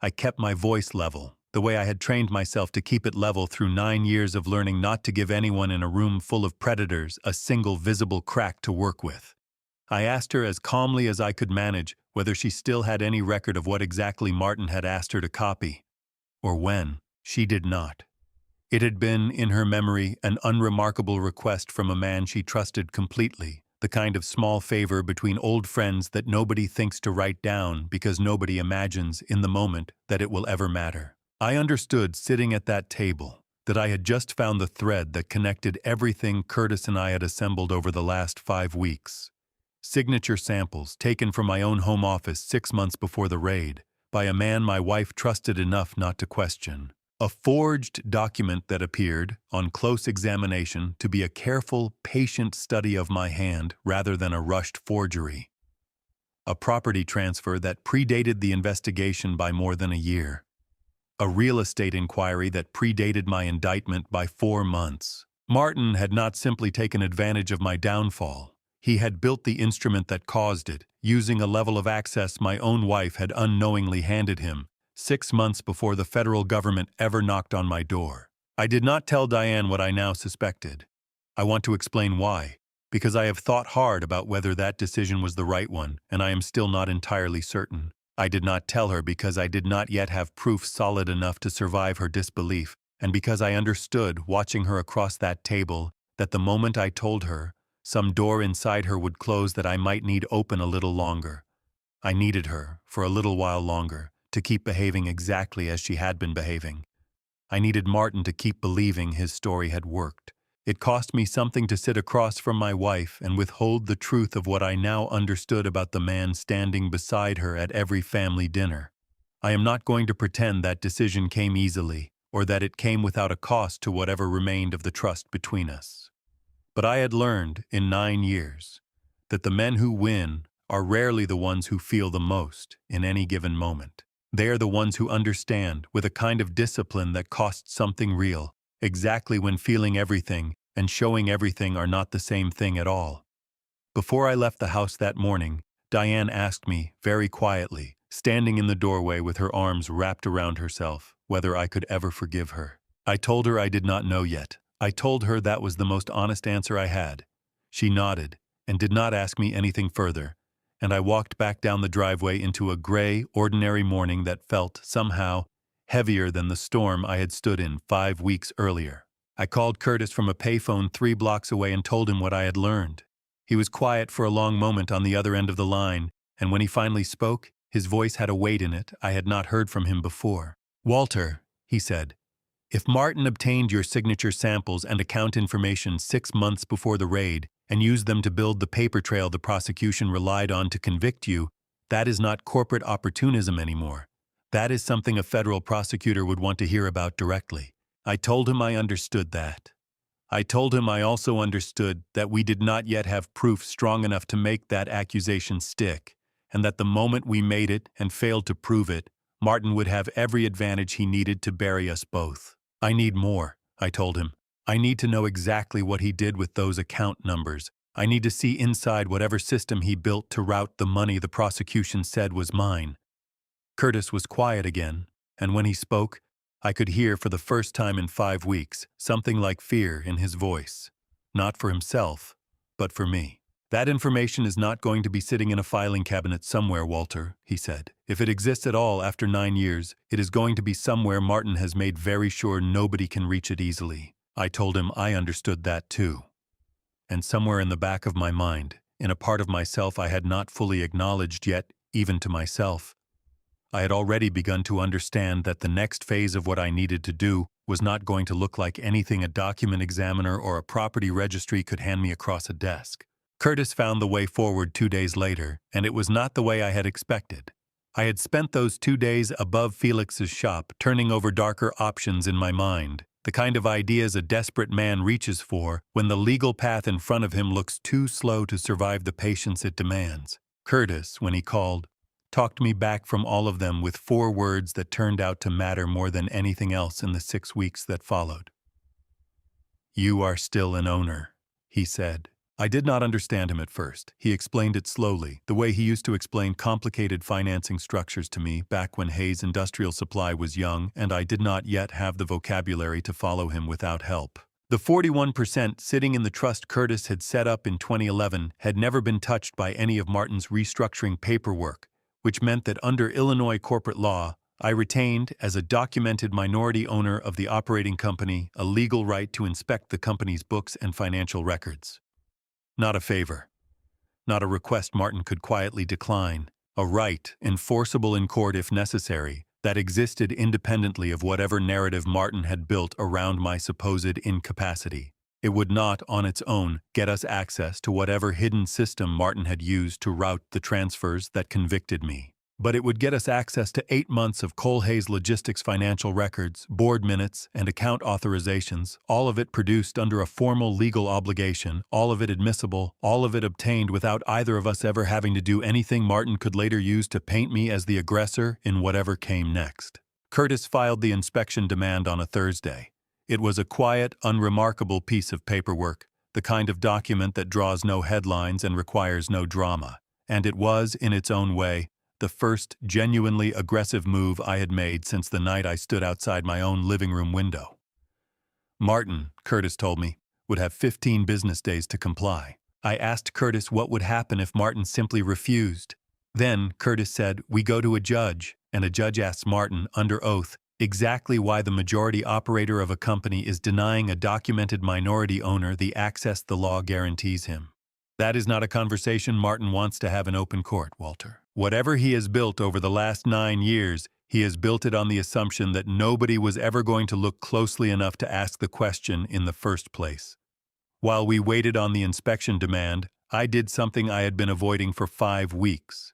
I kept my voice level, the way I had trained myself to keep it level through 9 years of learning not to give anyone in a room full of predators a single visible crack to work with. I asked her as calmly as I could manage whether she still had any record of what exactly Martin had asked her to copy. Or when. She did not. It had been, in her memory, an unremarkable request from a man she trusted completely, the kind of small favor between old friends that nobody thinks to write down because nobody imagines, in the moment, that it will ever matter. I understood, sitting at that table, that I had just found the thread that connected everything Curtis and I had assembled over the last 5 weeks. Signature samples taken from my own home office 6 months before the raid, by a man my wife trusted enough not to question. A forged document that appeared, on close examination, to be a careful, patient study of my hand rather than a rushed forgery. A property transfer that predated the investigation by more than a year. A real estate inquiry that predated my indictment by 4 months. Martin had not simply taken advantage of my downfall. He had built the instrument that caused it, using a level of access my own wife had unknowingly handed him, 6 months before the federal government ever knocked on my door. I did not tell Diane what I now suspected. I want to explain why, because I have thought hard about whether that decision was the right one, and I am still not entirely certain. I did not tell her because I did not yet have proof solid enough to survive her disbelief, and because I understood, watching her across that table, that the moment I told her, some door inside her would close that I might need open a little longer. I needed her, for a little while longer, to keep behaving exactly as she had been behaving. I needed Martin to keep believing his story had worked. It cost me something to sit across from my wife and withhold the truth of what I now understood about the man standing beside her at every family dinner. I am not going to pretend that decision came easily, or that it came without a cost to whatever remained of the trust between us. But I had learned, in 9 years, that the men who win are rarely the ones who feel the most in any given moment. They are the ones who understand, with a kind of discipline that costs something real, exactly when feeling everything and showing everything are not the same thing at all. Before I left the house that morning, Diane asked me, very quietly, standing in the doorway with her arms wrapped around herself, whether I could ever forgive her. I told her I did not know yet. I told her that was the most honest answer I had. She nodded and did not ask me anything further, and I walked back down the driveway into a gray, ordinary morning that felt, somehow, heavier than the storm I had stood in 5 weeks earlier. I called Curtis from a payphone 3 blocks away and told him what I had learned. He was quiet for a long moment on the other end of the line, and when he finally spoke, his voice had a weight in it I had not heard from him before. "Walter," he said, "if Martin obtained your signature samples and account information 6 months before the raid and used them to build the paper trail the prosecution relied on to convict you, that is not corporate opportunism anymore. That is something a federal prosecutor would want to hear about directly." I told him I understood that. I told him I also understood that we did not yet have proof strong enough to make that accusation stick, and that the moment we made it and failed to prove it, Martin would have every advantage he needed to bury us both. "I need more," I told him. "I need to know exactly what he did with those account numbers. I need to see inside whatever system he built to route the money the prosecution said was mine." Curtis was quiet again, and when he spoke, I could hear for the first time in 5 weeks something like fear in his voice. Not for himself, but for me. "That information is not going to be sitting in a filing cabinet somewhere, Walter," he said. "If it exists at all after 9 years, it is going to be somewhere Martin has made very sure nobody can reach it easily." I told him I understood that too. And somewhere in the back of my mind, in a part of myself I had not fully acknowledged yet, even to myself, I had already begun to understand that the next phase of what I needed to do was not going to look like anything a document examiner or a property registry could hand me across a desk. Curtis found the way forward 2 days later, and it was not the way I had expected. I had spent those 2 days above Felix's shop turning over darker options in my mind, the kind of ideas a desperate man reaches for when the legal path in front of him looks too slow to survive the patience it demands. Curtis, when he called, talked me back from all of them with 4 words that turned out to matter more than anything else in the 6 weeks that followed. "You are still an owner," he said. I did not understand him at first. He explained it slowly, the way he used to explain complicated financing structures to me back when Hayes Industrial Supply was young and I did not yet have the vocabulary to follow him without help. The 41% sitting in the trust Curtis had set up in 2011 had never been touched by any of Martin's restructuring paperwork, which meant that under Illinois corporate law, I retained, as a documented minority owner of the operating company, a legal right to inspect the company's books and financial records. Not a favor. Not a request Martin could quietly decline. A right, enforceable in court if necessary, that existed independently of whatever narrative Martin had built around my supposed incapacity. It would not, on its own, get us access to whatever hidden system Martin had used to route the transfers that convicted me. But it would get us access to 8 months of Cole Hayes Logistics financial records, board minutes, and account authorizations, all of it produced under a formal legal obligation, all of it admissible, all of it obtained without either of us ever having to do anything Martin could later use to paint me as the aggressor in whatever came next. Curtis filed the inspection demand on a Thursday. It was a quiet, unremarkable piece of paperwork, the kind of document that draws no headlines and requires no drama. And it was, in its own way, the first genuinely aggressive move I had made since the night I stood outside my own living room window. Martin, Curtis told me, would have 15 business days to comply. I asked Curtis what would happen if Martin simply refused. Then, Curtis said, we go to a judge, and a judge asks Martin, under oath, exactly why the majority operator of a company is denying a documented minority owner the access the law guarantees him. That is not a conversation Martin wants to have in open court, Walter. Whatever he has built over the last 9 years, he has built it on the assumption that nobody was ever going to look closely enough to ask the question in the first place. While we waited on the inspection demand, I did something I had been avoiding for 5 weeks.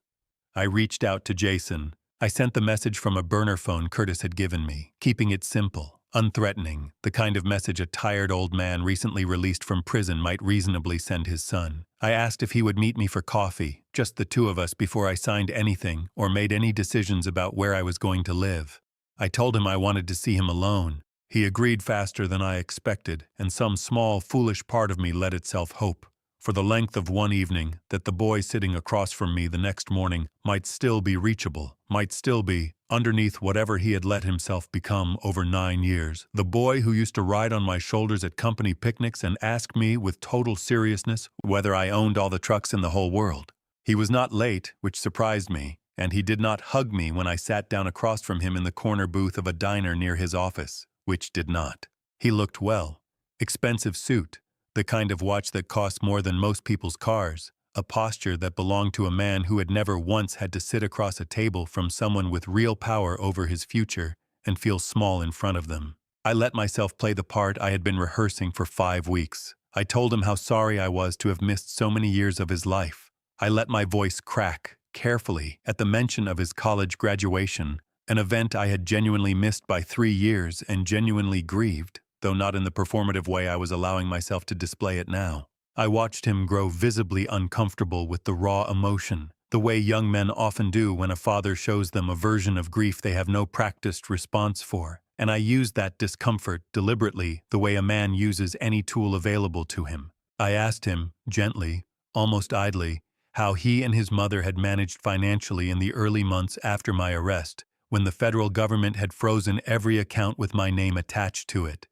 I reached out to Jason. I sent the message from a burner phone Curtis had given me, keeping it simple, unthreatening, the kind of message a tired old man recently released from prison might reasonably send his son. I asked if he would meet me for coffee, just the 2 of us, before I signed anything or made any decisions about where I was going to live. I told him I wanted to see him alone, He agreed faster than I expected, and some small, foolish part of me let itself hope, for the length of one evening, that the boy sitting across from me the next morning might still be reachable, might still be, underneath whatever he had let himself become over 9 years, the boy who used to ride on my shoulders at company picnics and ask me with total seriousness whether I owned all the trucks in the whole world. He was not late, which surprised me, and he did not hug me when I sat down across from him in the corner booth of a diner near his office, which did not. He looked well. Expensive suit, the kind of watch that costs more than most people's cars, a posture that belonged to a man who had never once had to sit across a table from someone with real power over his future and feel small in front of them. I let myself play the part I had been rehearsing for 5 weeks. I told him how sorry I was to have missed so many years of his life. I let my voice crack, carefully, at the mention of his college graduation, an event I had genuinely missed by 3 years and genuinely grieved, though not in the performative way I was allowing myself to display it now. I watched him grow visibly uncomfortable with the raw emotion, the way young men often do when a father shows them a version of grief they have no practiced response for, and I used that discomfort deliberately the way a man uses any tool available to him. I asked him, gently, almost idly, how he and his mother had managed financially in the early months after my arrest, when the federal government had frozen every account with my name attached to it.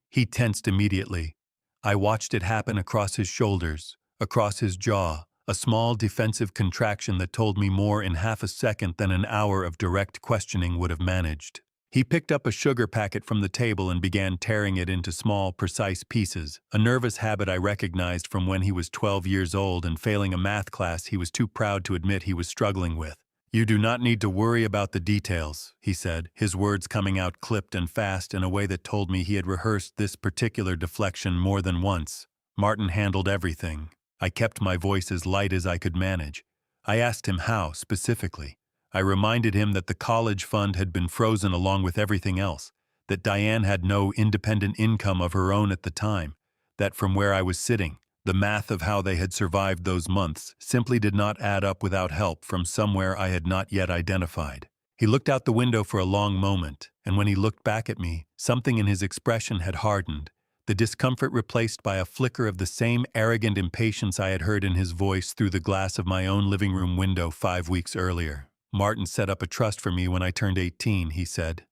He tensed immediately. I watched it happen across his shoulders, across his jaw, a small defensive contraction that told me more in half a second than an hour of direct questioning would have managed. He picked up a sugar packet from the table and began tearing it into small, precise pieces, a nervous habit I recognized from when he was 12 years old and failing a math class he was too proud to admit he was struggling with. "You do not need to worry about the details," he said, his words coming out clipped and fast in a way that told me he had rehearsed this particular deflection more than once. "Martin handled everything." I kept my voice as light as I could manage. I asked him how, specifically. I reminded him that the college fund had been frozen along with everything else, that Diane had no independent income of her own at the time, that from where I was sitting, the math of how they had survived those months simply did not add up without help from somewhere I had not yet identified. He looked out the window for a long moment, and when he looked back at me, something in his expression had hardened, the discomfort replaced by a flicker of the same arrogant impatience I had heard in his voice through the glass of my own living room window 5 weeks earlier. "Martin set up a trust for me when I turned 18, he said.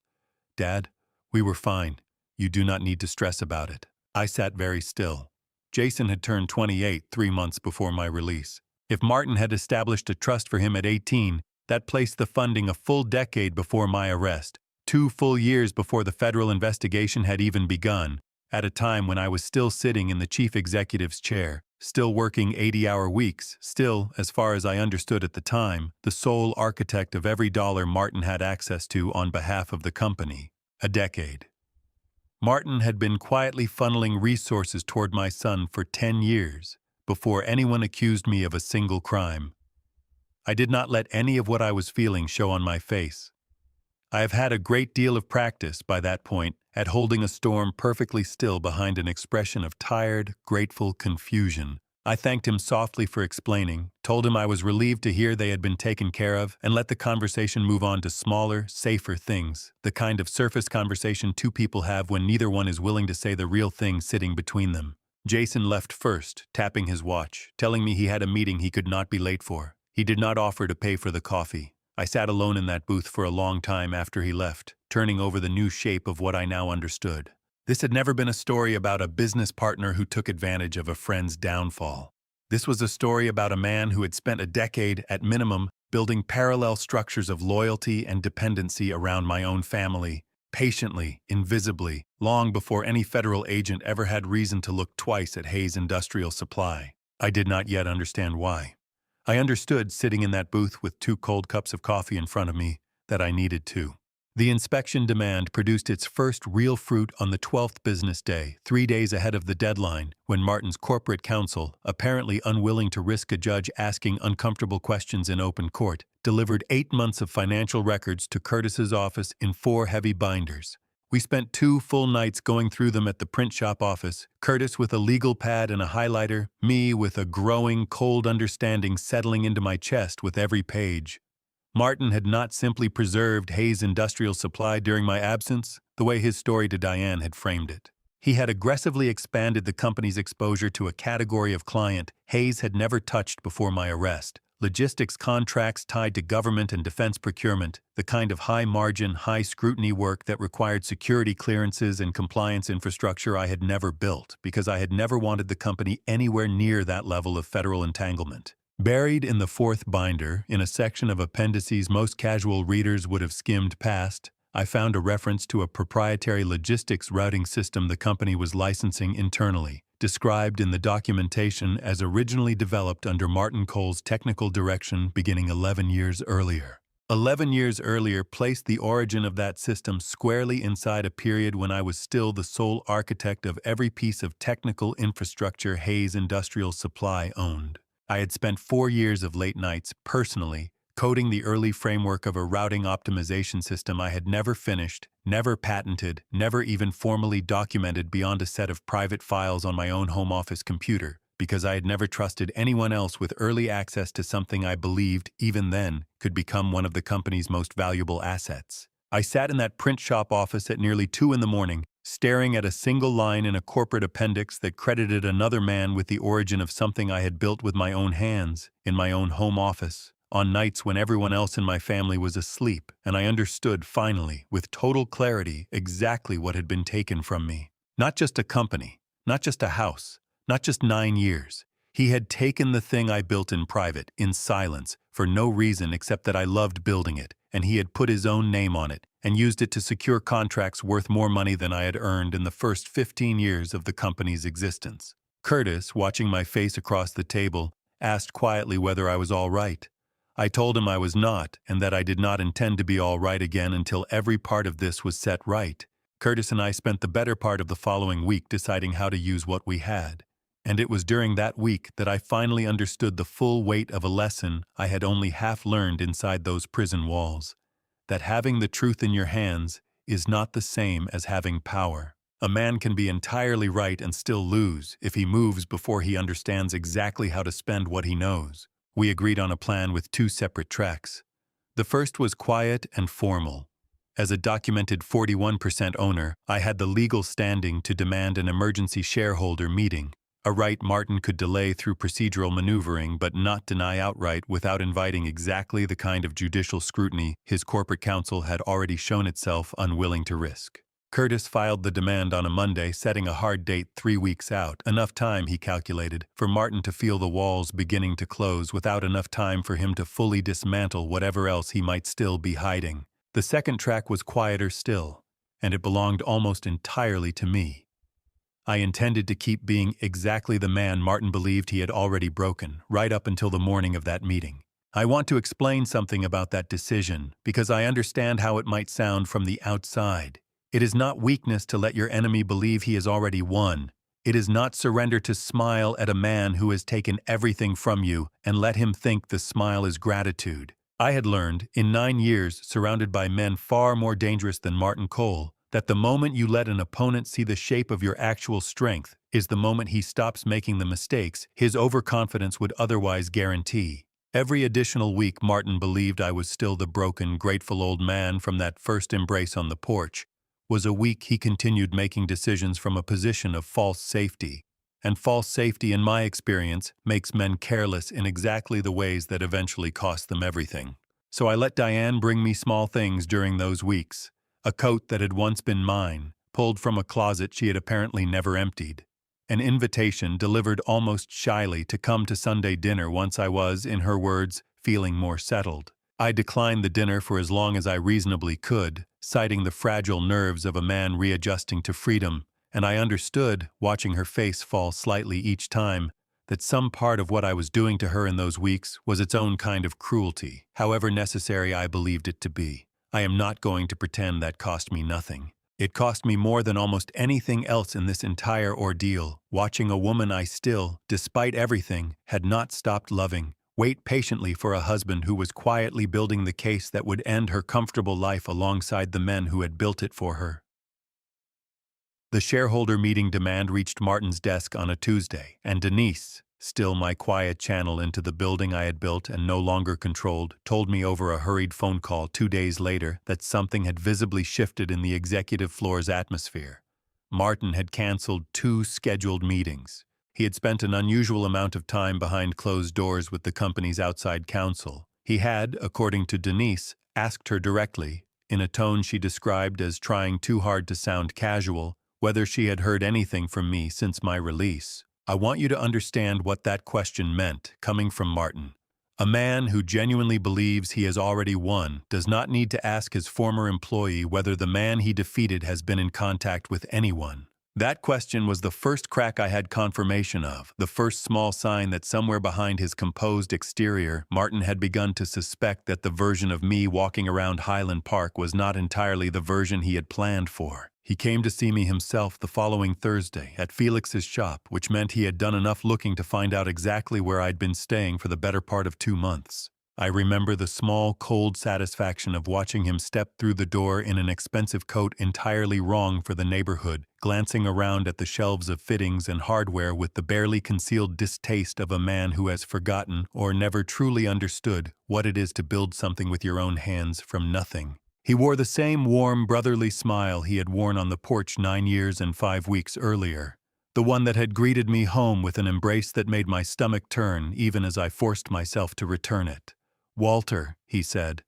"Dad, we were fine. You do not need to stress about it." I sat very still. Jason had turned 28 3 months before my release. If Martin had established a trust for him at 18, that placed the funding a full decade before my arrest, 2 full years before the federal investigation had even begun, at a time when I was still sitting in the chief executive's chair, still working 80-hour weeks, still, as far as I understood at the time, the sole architect of every dollar Martin had access to on behalf of the company. A decade. Martin had been quietly funneling resources toward my son for 10 years, before anyone accused me of a single crime. I did not let any of what I was feeling show on my face. I have had a great deal of practice, by that point, at holding a storm perfectly still behind an expression of tired, grateful confusion. I thanked him softly for explaining, told him I was relieved to hear they had been taken care of, and let the conversation move on to smaller, safer things, the kind of surface conversation two people have when neither one is willing to say the real thing sitting between them. Jason left first, tapping his watch, telling me he had a meeting he could not be late for. He did not offer to pay for the coffee. I sat alone in that booth for a long time after he left, turning over the new shape of what I now understood. This had never been a story about a business partner who took advantage of a friend's downfall. This was a story about a man who had spent a decade, at minimum, building parallel structures of loyalty and dependency around my own family, patiently, invisibly, long before any federal agent ever had reason to look twice at Hayes Industrial Supply. I did not yet understand why. I understood, sitting in that booth with 2 cold cups of coffee in front of me, that I needed to. The inspection demand produced its first real fruit on the 12th business day, 3 days ahead of the deadline, when Martin's corporate counsel, apparently unwilling to risk a judge asking uncomfortable questions in open court, delivered 8 months of financial records to Curtis's office in 4 heavy binders. We spent 2 full nights going through them at the print shop office, Curtis with a legal pad and a highlighter, me with a growing, cold understanding settling into my chest with every page. Martin had not simply preserved Hayes Industrial Supply during my absence. the way his story to Diane had framed it. He had aggressively expanded the company's exposure to a category of client Hayes had never touched before my arrest: logistics contracts tied to government and defense procurement, the kind of high-margin, high-scrutiny work that required security clearances and compliance infrastructure I had never built because I had never wanted the company anywhere near that level of federal entanglement. Buried in the fourth binder, in a section of appendices most casual readers would have skimmed past, I found a reference to a proprietary logistics routing system the company was licensing internally, described in the documentation as originally developed under Martin Cole's technical direction beginning 11 years earlier. 11 years earlier placed the origin of that system squarely inside a period when I was still the sole architect of every piece of technical infrastructure Hayes Industrial Supply owned. I had spent 4 years of late nights, personally, coding the Earlie framework of a routing optimization system I had never finished, never patented, never even formally documented beyond a set of private files on my own home office computer, because I had never trusted anyone else with early access to something I believed, even then, could become one of the company's most valuable assets. I sat in that print shop office at nearly 2 in the morning, staring at a single line in a corporate appendix that credited another man with the origin of something I had built with my own hands, in my own home office, on nights when everyone else in my family was asleep, and I understood, finally, with total clarity, exactly what had been taken from me. Not just a company, not just a house, not just 9 years. He had taken the thing I built in private, in silence, for no reason except that I loved building it, and he had put his own name on it, and used it to secure contracts worth more money than I had earned in the first 15 years of the company's existence. Curtis, watching my face across the table, asked quietly whether I was all right. I told him I was not, and that I did not intend to be all right again until every part of this was set right. Curtis and I spent the better part of the following week deciding how to use what we had. And it was during that week that I finally understood the full weight of a lesson I had only half learned inside those prison walls: that having the truth in your hands is not the same as having power. A man can be entirely right and still lose if he moves before he understands exactly how to spend what he knows. We agreed on a plan with 2 separate tracks. The first was quiet and formal. As a documented 41% owner, I had the legal standing to demand an emergency shareholder meeting, a right Martin could delay through procedural maneuvering but not deny outright without inviting exactly the kind of judicial scrutiny his corporate counsel had already shown itself unwilling to risk. Curtis filed the demand on a Monday, setting a hard date 3 weeks out, enough time, he calculated, for Martin to feel the walls beginning to close without enough time for him to fully dismantle whatever else he might still be hiding. The second track was quieter still, and it belonged almost entirely to me. I intended to keep being exactly the man Martin believed he had already broken, right up until the morning of that meeting. I want to explain something about that decision, because I understand how it might sound from the outside. It is not weakness to let your enemy believe he has already won. It is not surrender to smile at a man who has taken everything from you and let him think the smile is gratitude. I had learned, in 9 years surrounded by men far more dangerous than Martin Cole, that the moment you let an opponent see the shape of your actual strength is the moment he stops making the mistakes his overconfidence would otherwise guarantee. Every additional week Martin believed I was still the broken, grateful old man from that first embrace on the porch. Was a week he continued making decisions from a position of false safety. And false safety, in my experience, makes men careless in exactly the ways that eventually cost them everything. So I let Diane bring me small things during those weeks. A coat that had once been mine, pulled from a closet she had apparently never emptied. An invitation delivered almost shyly to come to Sunday dinner once I was, in her words, feeling more settled. I declined the dinner for as long as I reasonably could, citing the fragile nerves of a man readjusting to freedom, and I understood, watching her face fall slightly each time, that some part of what I was doing to her in those weeks was its own kind of cruelty, however necessary I believed it to be. I am not going to pretend that cost me nothing. It cost me more than almost anything else in this entire ordeal, watching a woman I still, despite everything, had not stopped loving, wait patiently for a husband who was quietly building the case that would end her comfortable life alongside the men who had built it for her. The shareholder meeting demand reached Martin's desk on a Tuesday, and Denise, Still, my quiet channel into the building I had built and no longer controlled told me over a hurried phone call 2 days later that something had visibly shifted in the executive floor's atmosphere. Martin had canceled 2 scheduled meetings. He had spent an unusual amount of time behind closed doors with the company's outside counsel. He had, according to Denise, asked her directly, in a tone she described as trying too hard to sound casual, whether she had heard anything from me since my release. I want you to understand what that question meant, coming from Martin. A man who genuinely believes he has already won does not need to ask his former employee whether the man he defeated has been in contact with anyone. That question was the first crack I had confirmation of, the first small sign that somewhere behind his composed exterior, Martin had begun to suspect that the version of me walking around Highland Park was not entirely the version he had planned for. He came to see me himself the following Thursday at Felix's shop, which meant he had done enough looking to find out exactly where I'd been staying for the better part of 2 months. I remember the small, cold satisfaction of watching him step through the door in an expensive coat entirely wrong for the neighborhood, glancing around at the shelves of fittings and hardware with the barely concealed distaste of a man who has forgotten or never truly understood what it is to build something with your own hands from nothing. He wore the same warm, brotherly smile he had worn on the porch 9 years and 5 weeks earlier. The one that had greeted me home with an embrace that made my stomach turn even as I forced myself to return it. "Walter," he said,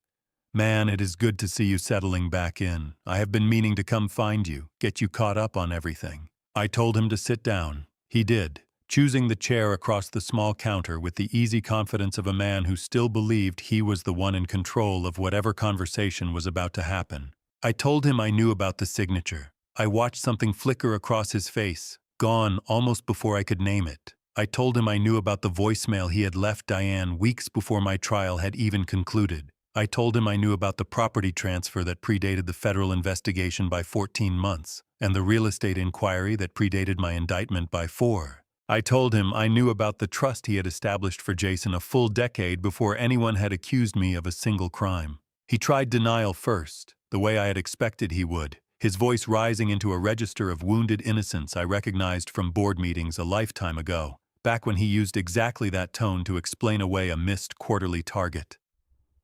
"man, it is good to see you settling back in. I have been meaning to come find you, get you caught up on everything." I told him to sit down. He did, choosing the chair across the small counter with the easy confidence of a man who still believed he was the one in control of whatever conversation was about to happen. I told him I knew about the signature. I watched something flicker across his face, gone almost before I could name it. I told him I knew about the voicemail he had left Diane weeks before my trial had even concluded. I told him I knew about the property transfer that predated the federal investigation by 14 months, and the real estate inquiry that predated my indictment by 4. I told him I knew about the trust he had established for Jason a full decade before anyone had accused me of a single crime. He tried denial first, the way I had expected he would, his voice rising into a register of wounded innocence I recognized from board meetings a lifetime ago, back when he used exactly that tone to explain away a missed quarterly target.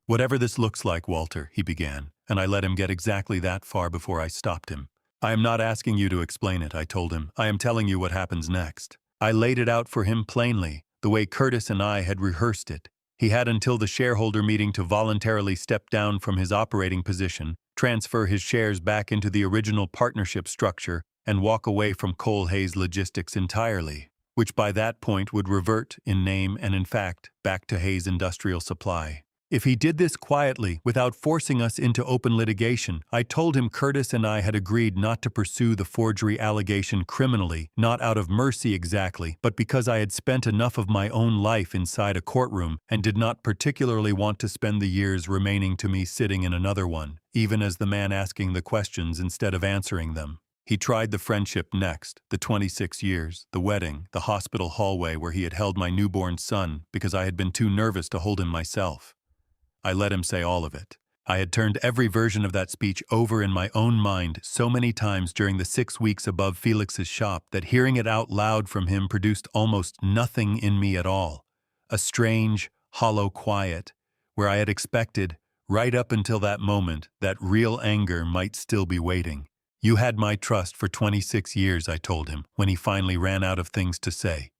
"Whatever this looks like, Walter," he began, and I let him get exactly that far before I stopped him. "I am not asking you to explain it," I told him. "I am telling you what happens next." I laid it out for him plainly, the way Curtis and I had rehearsed it. He had until the shareholder meeting to voluntarily step down from his operating position, transfer his shares back into the original partnership structure, and walk away from Cole Hayes Logistics entirely, which by that point would revert, in name and in fact, back to Hayes Industrial Supply. If he did this quietly, without forcing us into open litigation, I told him Curtis and I had agreed not to pursue the forgery allegation criminally, not out of mercy exactly, but because I had spent enough of my own life inside a courtroom and did not particularly want to spend the years remaining to me sitting in another one, even as the man asking the questions instead of answering them. He tried the friendship next, the 26 years, the wedding, the hospital hallway where he had held my newborn son because I had been too nervous to hold him myself. I let him say all of it. I had turned every version of that speech over in my own mind so many times during the 6 weeks above Felix's shop that hearing it out loud from him produced almost nothing in me at all. A strange, hollow quiet, where I had expected, right up until that moment, that real anger might still be waiting. "You had my trust for 26 years, I told him, when he finally ran out of things to say.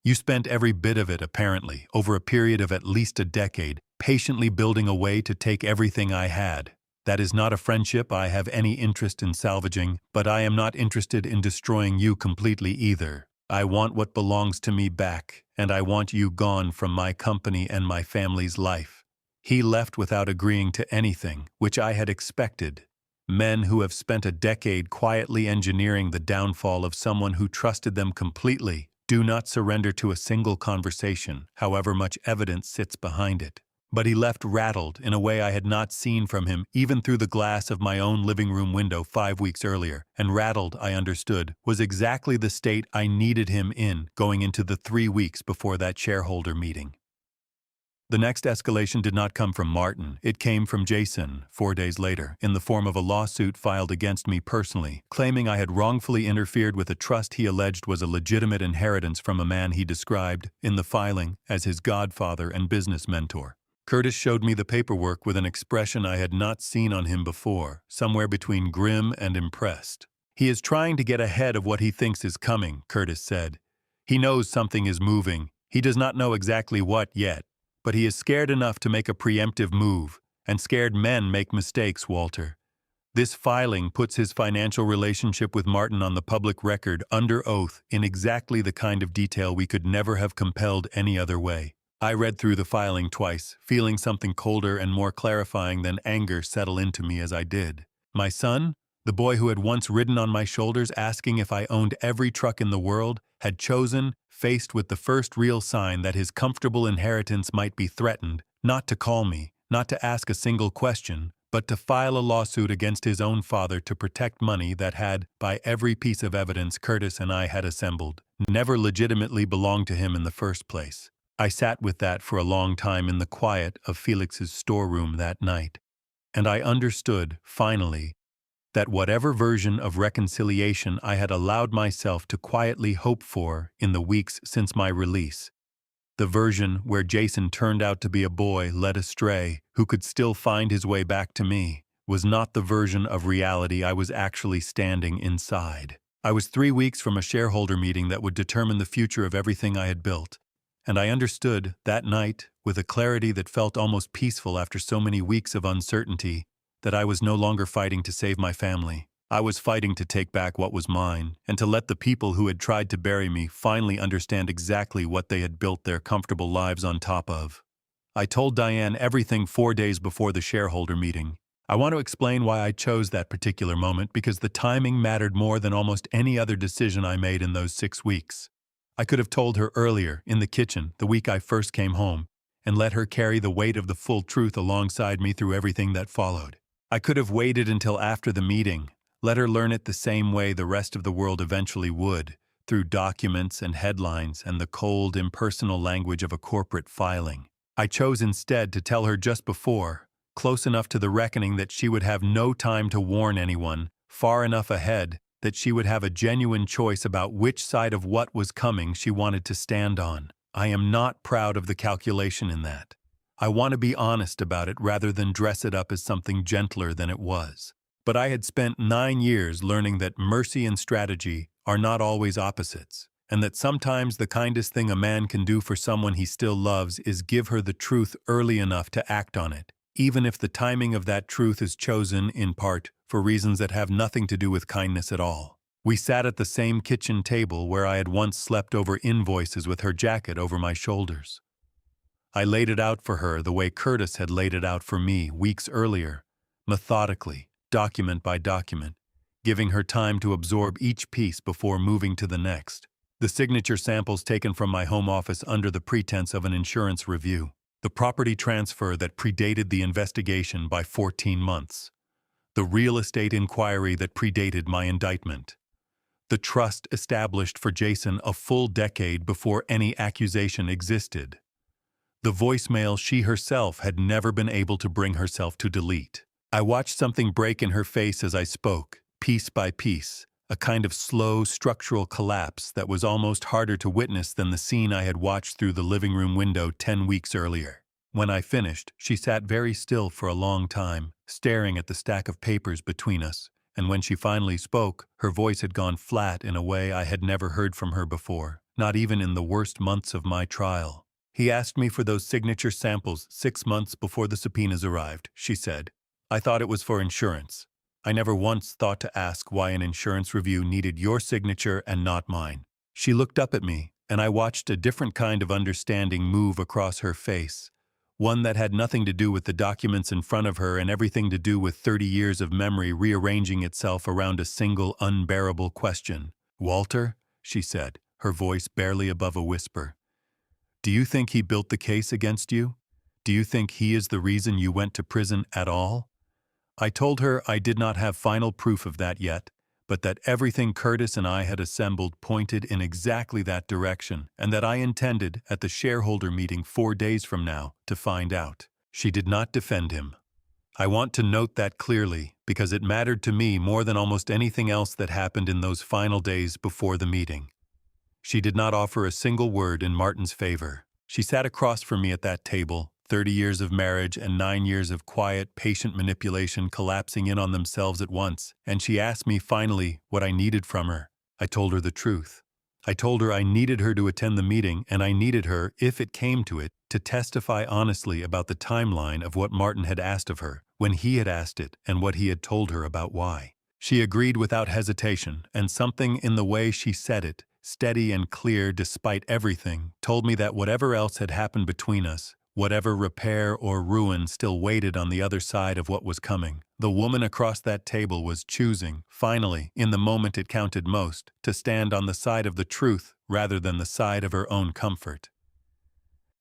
You spent every bit of it, apparently, over a period of at least a decade, patiently building a way to take everything I had. That is not a friendship I have any interest in salvaging, but I am not interested in destroying you completely either. I want what belongs to me back, and I want you gone from my company and my family's life." He left without agreeing to anything, which I had expected. Men who have spent a decade quietly engineering the downfall of someone who trusted them completely do not surrender to a single conversation, however much evidence sits behind it. But he left rattled in a way I had not seen from him even through the glass of my own living room window 5 weeks earlier, and rattled, I understood, was exactly the state I needed him in going into the 3 weeks before that shareholder meeting. The next escalation did not come from Martin. It came from Jason, 4 days later, in the form of a lawsuit filed against me personally, claiming I had wrongfully interfered with a trust he alleged was a legitimate inheritance from a man he described, in the filing, as his godfather and business mentor. Curtis showed me the paperwork with an expression I had not seen on him before, somewhere between grim and impressed. "He is trying to get ahead of what he thinks is coming," Curtis said. "He knows something is moving. He does not know exactly what yet. But he is scared enough to make a preemptive move, and scared men make mistakes, Walter. This filing puts his financial relationship with Martin on the public record under oath in exactly the kind of detail we could never have compelled any other way." I read through the filing twice, feeling something colder and more clarifying than anger settle into me as I did. My son, the boy who had once ridden on my shoulders asking if I owned every truck in the world, had chosen, faced with the first real sign that his comfortable inheritance might be threatened, not to call me, not to ask a single question, but to file a lawsuit against his own father to protect money that had, by every piece of evidence Curtis and I had assembled, never legitimately belonged to him in the first place. I sat with that for a long time in the quiet of Felix's storeroom that night, and I understood, finally, that whatever version of reconciliation I had allowed myself to quietly hope for in the weeks since my release, the version where Jason turned out to be a boy led astray who could still find his way back to me, was not the version of reality I was actually standing inside. I was 3 weeks from a shareholder meeting that would determine the future of everything I had built, and I understood, that night, with a clarity that felt almost peaceful after so many weeks of uncertainty, that I was no longer fighting to save my family. I was fighting to take back what was mine, and to let the people who had tried to bury me finally understand exactly what they had built their comfortable lives on top of. I told Diane everything 4 days before the shareholder meeting. I want to explain why I chose that particular moment, because the timing mattered more than almost any other decision I made in those 6 weeks. I could have told her earlier, in the kitchen, the week I first came home, and let her carry the weight of the full truth alongside me through everything that followed. I could have waited until after the meeting, let her learn it the same way the rest of the world eventually would, through documents and headlines and the cold, impersonal language of a corporate filing. I chose instead to tell her just before, close enough to the reckoning that she would have no time to warn anyone, far enough ahead that she would have a genuine choice about which side of what was coming she wanted to stand on. I am not proud of the calculation in that. I want to be honest about it rather than dress it up as something gentler than it was. But I had spent 9 years learning that mercy and strategy are not always opposites, and that sometimes the kindest thing a man can do for someone he still loves is give her the truth early enough to act on it, even if the timing of that truth is chosen, in part, for reasons that have nothing to do with kindness at all. We sat at the same kitchen table where I had once slept over invoices with her jacket over my shoulders. I laid it out for her the way Curtis had laid it out for me weeks earlier, methodically, document by document, giving her time to absorb each piece before moving to the next. The signature samples taken from my home office under the pretense of an insurance review. The property transfer that predated the investigation by 14 months. The real estate inquiry that predated my indictment. The trust established for Jason a full decade before any accusation existed. The voicemail she herself had never been able to bring herself to delete. I watched something break in her face as I spoke, piece by piece, a kind of slow structural collapse that was almost harder to witness than the scene I had watched through the living room window 10 weeks earlier. When I finished, she sat very still for a long time, staring at the stack of papers between us, and when she finally spoke, her voice had gone flat in a way I had never heard from her before, not even in the worst months of my trial. "He asked me for those signature samples 6 months before the subpoenas arrived," she said. "I thought it was for insurance. I never once thought to ask why an insurance review needed your signature and not mine." She looked up at me, and I watched a different kind of understanding move across her face, one that had nothing to do with the documents in front of her and everything to do with 30 years of memory rearranging itself around a single unbearable question. "Walter," she said, her voice barely above a whisper, "do you think he built the case against you? Do you think he is the reason you went to prison at all?" I told her I did not have final proof of that yet, but that everything Curtis and I had assembled pointed in exactly that direction, and that I intended, at the shareholder meeting 4 days from now, to find out. She did not defend him. I want to note that clearly, because it mattered to me more than almost anything else that happened in those final days before the meeting. She did not offer a single word in Martin's favor. She sat across from me at that table, 30 years of marriage and 9 years of quiet, patient manipulation collapsing in on themselves at once, and she asked me finally what I needed from her. I told her the truth. I told her I needed her to attend the meeting, and I needed her, if it came to it, to testify honestly about the timeline of what Martin had asked of her, when he had asked it, and what he had told her about why. She agreed without hesitation, and something in the way she said it, steady and clear despite everything, told me that whatever else had happened between us, whatever repair or ruin still waited on the other side of what was coming, the woman across that table was choosing, finally, in the moment it counted most, to stand on the side of the truth rather than the side of her own comfort.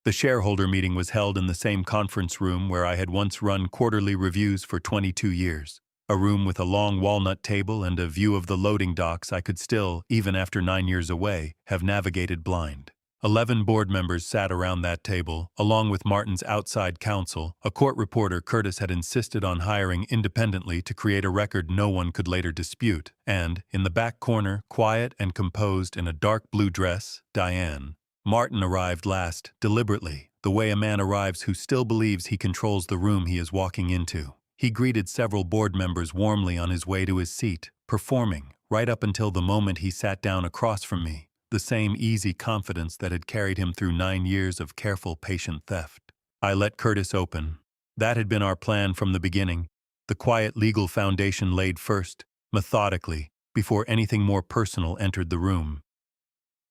The shareholder meeting was held in the same conference room where I had once run quarterly reviews for 22 years. A room with a long walnut table and a view of the loading docks I could still, even after 9 years away, have navigated blind. 11 board members sat around that table, along with Martin's outside counsel, a court reporter Curtis had insisted on hiring independently to create a record no one could later dispute, and, in the back corner, quiet and composed in a dark blue dress, Diane. Martin arrived last, deliberately, the way a man arrives who still believes he controls the room he is walking into. He greeted several board members warmly on his way to his seat, performing, right up until the moment he sat down across from me, the same easy confidence that had carried him through 9 years of careful, patient theft. I let Curtis open. That had been our plan from the beginning, the quiet legal foundation laid first, methodically, before anything more personal entered the room.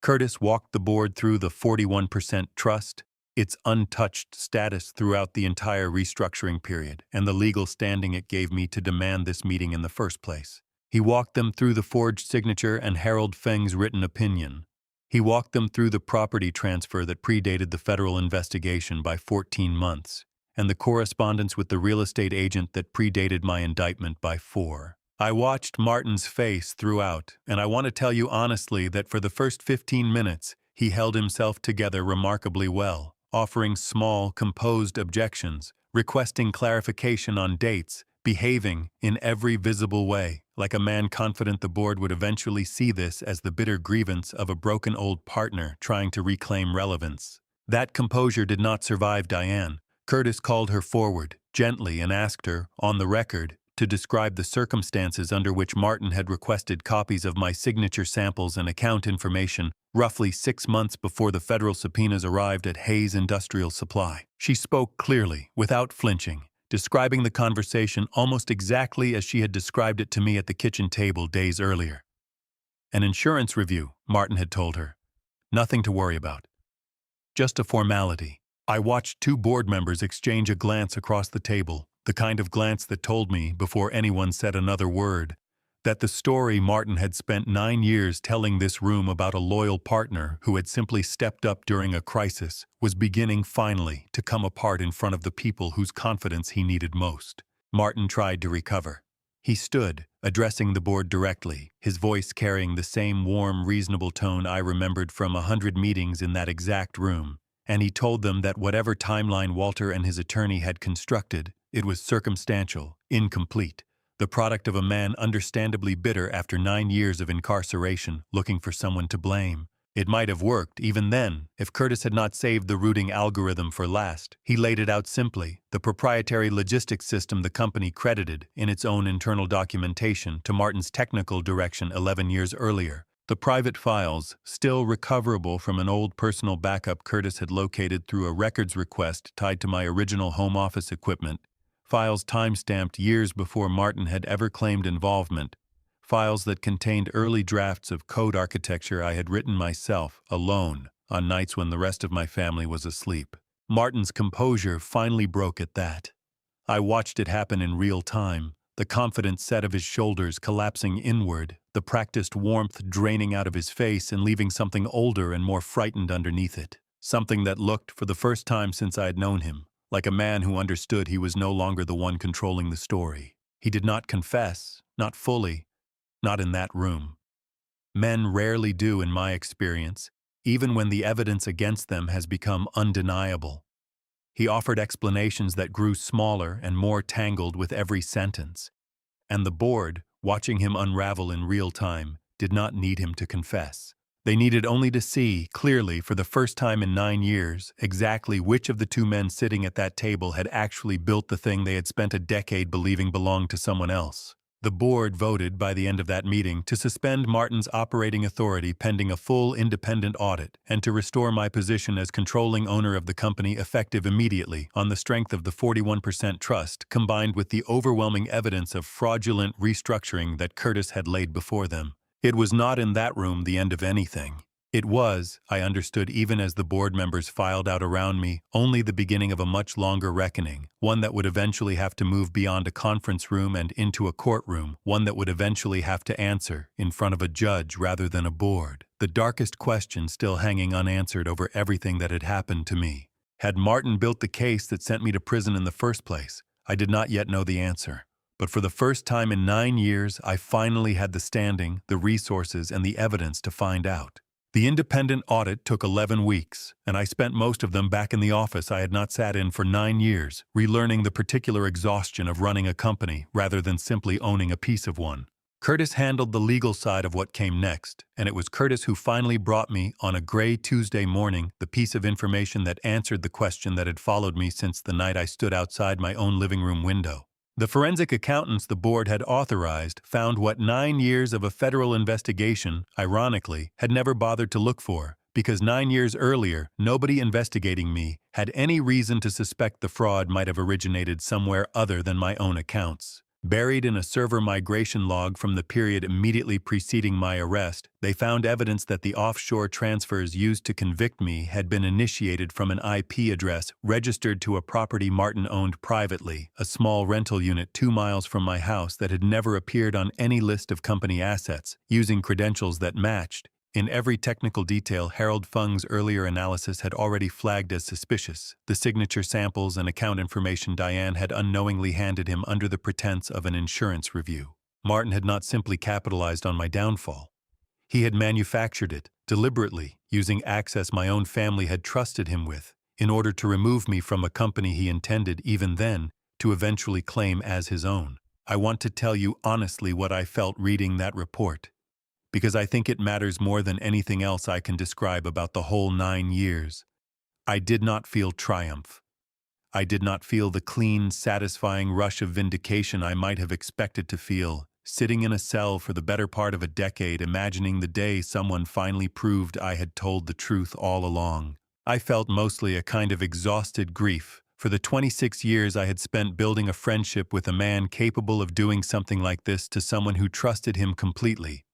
Curtis walked the board through the 41% trust, its untouched status throughout the entire restructuring period, and the legal standing it gave me to demand this meeting in the first place. He walked them through the forged signature and Harold Feng's written opinion. He walked them through the property transfer that predated the federal investigation by 14 months, and the correspondence with the real estate agent that predated my indictment by 4. I watched Martin's face throughout, and I want to tell you honestly that for the first 15 minutes, he held himself together remarkably well, offering small, composed objections, requesting clarification on dates, behaving in every visible way, like a man confident the board would eventually see this as the bitter grievance of a broken old partner trying to reclaim relevance. That composure did not survive Diane. Curtis called her forward, gently, and asked her, on the record, to describe the circumstances under which Martin had requested copies of my signature samples and account information roughly 6 months before the federal subpoenas arrived at Hayes Industrial Supply. She spoke clearly, without flinching, describing the conversation almost exactly as she had described it to me at the kitchen table days earlier. An insurance review, Martin had told her. Nothing to worry about. Just a formality. I watched 2 board members exchange a glance across the table, the kind of glance that told me, before anyone said another word, that the story Martin had spent 9 years telling this room about a loyal partner who had simply stepped up during a crisis was beginning finally to come apart in front of the people whose confidence he needed most. Martin tried to recover. He stood, addressing the board directly, his voice carrying the same warm, reasonable tone I remembered from 100 meetings in that exact room, and he told them that whatever timeline Walter and his attorney had constructed, it was circumstantial, incomplete, the product of a man understandably bitter after 9 years of incarceration, looking for someone to blame. It might have worked, even then, if Curtis had not saved the routing algorithm for last. He laid it out simply, the proprietary logistics system the company credited, in its own internal documentation, to Martin's technical direction 11 years earlier. The private files, still recoverable from an old personal backup Curtis had located through a records request tied to my original home office equipment, files time-stamped years before Martin had ever claimed involvement, files that contained early drafts of code architecture I had written myself, alone, on nights when the rest of my family was asleep. Martin's composure finally broke at that. I watched it happen in real time, the confident set of his shoulders collapsing inward, the practiced warmth draining out of his face and leaving something older and more frightened underneath it. Something that looked, for the first time since I had known him, like a man who understood he was no longer the one controlling the story. He did not confess, not fully, Not in that room. Men rarely do in my experience, even when the evidence against them has become undeniable. He offered explanations that grew smaller and more tangled with every sentence, and the board, watching him unravel in real time, did not need him to confess. They needed only to see, clearly, for the first time in 9 years, exactly which of the two men sitting at that table had actually built the thing they had spent a decade believing belonged to someone else. The board voted, by the end of that meeting, to suspend Martin's operating authority pending a full independent audit and to restore my position as controlling owner of the company effective immediately on the strength of the 41% trust combined with the overwhelming evidence of fraudulent restructuring that Curtis had laid before them. It was not in that room the end of anything. It was, I understood even as the board members filed out around me, only the beginning of a much longer reckoning, one that would eventually have to move beyond a conference room and into a courtroom, one that would eventually have to answer, in front of a judge rather than a board, the darkest question still hanging unanswered over everything that had happened to me. Had Martin built the case that sent me to prison in the first place? I did not yet know the answer. But for the first time in 9 years, I finally had the standing, the resources, and the evidence to find out. The independent audit took 11 weeks, and I spent most of them back in the office I had not sat in for 9 years, relearning the particular exhaustion of running a company rather than simply owning a piece of one. Curtis handled the legal side of what came next, and it was Curtis who finally brought me, on a gray Tuesday morning, the piece of information that answered the question that had followed me since the night I stood outside my own living room window. The forensic accountants the board had authorized found what 9 years of a federal investigation, ironically, had never bothered to look for, because 9 years earlier, nobody investigating me had any reason to suspect the fraud might have originated somewhere other than my own accounts. Buried in a server migration log from the period immediately preceding my arrest, they found evidence that the offshore transfers used to convict me had been initiated from an IP address registered to a property Martin owned privately, a small rental unit 2 miles from my house that had never appeared on any list of company assets, using credentials that matched. In every technical detail Harold Fung's earlier analysis had already flagged as suspicious, the signature samples and account information Diane had unknowingly handed him under the pretense of an insurance review. Martin had not simply capitalized on my downfall. He had manufactured it, deliberately, using access my own family had trusted him with, in order to remove me from a company he intended, even then, to eventually claim as his own. I want to tell you honestly what I felt reading that report, because I think it matters more than anything else I can describe about the whole 9 years. I did not feel triumph. I did not feel the clean, satisfying rush of vindication I might have expected to feel, sitting in a cell for the better part of a decade imagining the day someone finally proved I had told the truth all along. I felt mostly a kind of exhausted grief for the 26 years I had spent building a friendship with a man capable of doing something like this to someone who trusted him completely,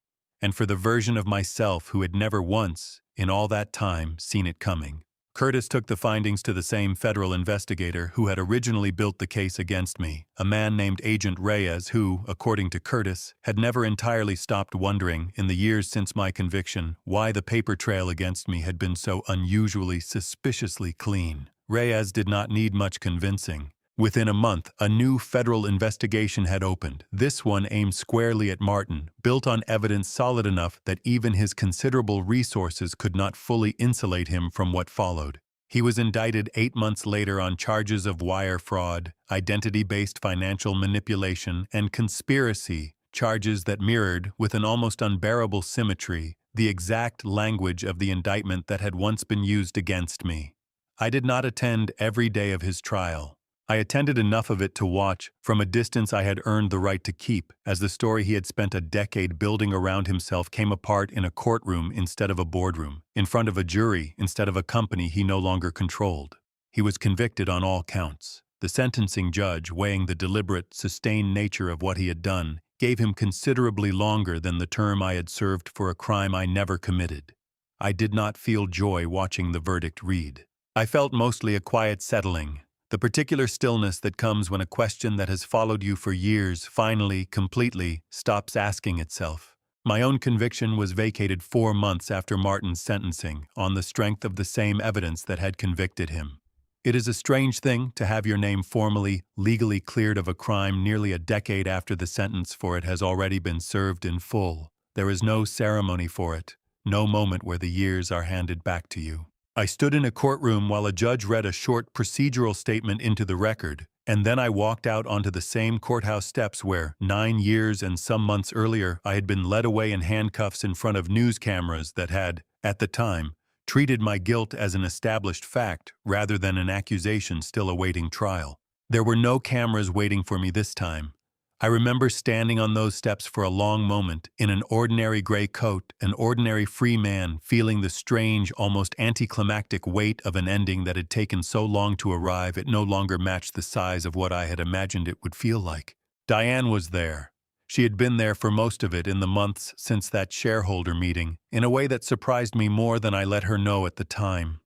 and for the version of myself who had never once, in all that time, seen it coming. Curtis took the findings to the same federal investigator who had originally built the case against me, a man named Agent Reyes who, according to Curtis, had never entirely stopped wondering, in the years since my conviction, why the paper trail against me had been so unusually, suspiciously clean. Reyes did not need much convincing. Within a month, a new federal investigation had opened, this one aimed squarely at Martin, built on evidence solid enough that even his considerable resources could not fully insulate him from what followed. He was indicted 8 months later on charges of wire fraud, identity-based financial manipulation, and conspiracy, charges that mirrored, with an almost unbearable symmetry, the exact language of the indictment that had once been used against me. I did not attend every day of his trial. I attended enough of it to watch, from a distance I had earned the right to keep, as the story he had spent a decade building around himself came apart in a courtroom instead of a boardroom, in front of a jury instead of a company he no longer controlled. He was convicted on all counts. The sentencing judge, weighing the deliberate, sustained nature of what he had done, gave him considerably longer than the term I had served for a crime I never committed. I did not feel joy watching the verdict read. I felt mostly a quiet settling, the particular stillness that comes when a question that has followed you for years finally, completely, stops asking itself. My own conviction was vacated 4 months after Martin's sentencing, on the strength of the same evidence that had convicted him. It is a strange thing to have your name formally, legally cleared of a crime nearly a decade after the sentence for it has already been served in full. There is no ceremony for it, no moment where the years are handed back to you. I stood in a courtroom while a judge read a short procedural statement into the record, and then I walked out onto the same courthouse steps where, 9 years and some months earlier, I had been led away in handcuffs in front of news cameras that had, at the time, treated my guilt as an established fact rather than an accusation still awaiting trial. There were no cameras waiting for me this time. I remember standing on those steps for a long moment, in an ordinary gray coat, an ordinary free man, feeling the strange, almost anticlimactic weight of an ending that had taken so long to arrive it no longer matched the size of what I had imagined it would feel like. Diane was there. She had been there for most of it in the months since that shareholder meeting, in a way that surprised me more than I let her know at the time.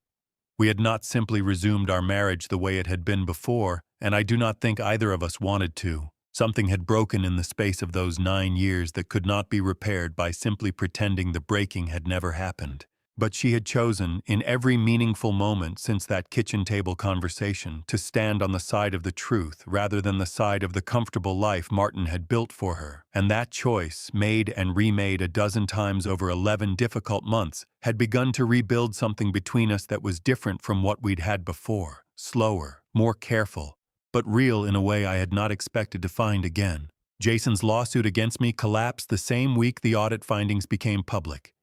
We had not simply resumed our marriage the way it had been before, and I do not think either of us wanted to. Something had broken in the space of those 9 years that could not be repaired by simply pretending the breaking had never happened. But she had chosen, in every meaningful moment since that kitchen table conversation, to stand on the side of the truth rather than the side of the comfortable life Martin had built for her. And that choice, made and remade a dozen times over 11 difficult months, had begun to rebuild something between us that was different from what we'd had before, slower, more careful, but real in a way I had not expected to find again. Jason's lawsuit against me collapsed the same week the audit findings became public.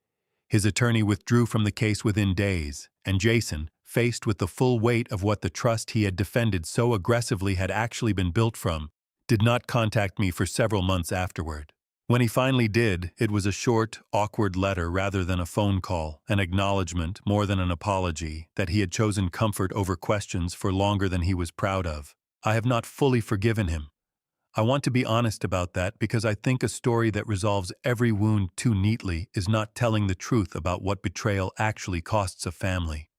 His attorney withdrew from the case within days, and Jason, faced with the full weight of what the trust he had defended so aggressively had actually been built from, did not contact me for several months afterward. When he finally did, it was a short, awkward letter rather than a phone call, an acknowledgement more than an apology that he had chosen comfort over questions for longer than he was proud of. I have not fully forgiven him. I want to be honest about that because I think a story that resolves every wound too neatly is not telling the truth about what betrayal actually costs a family.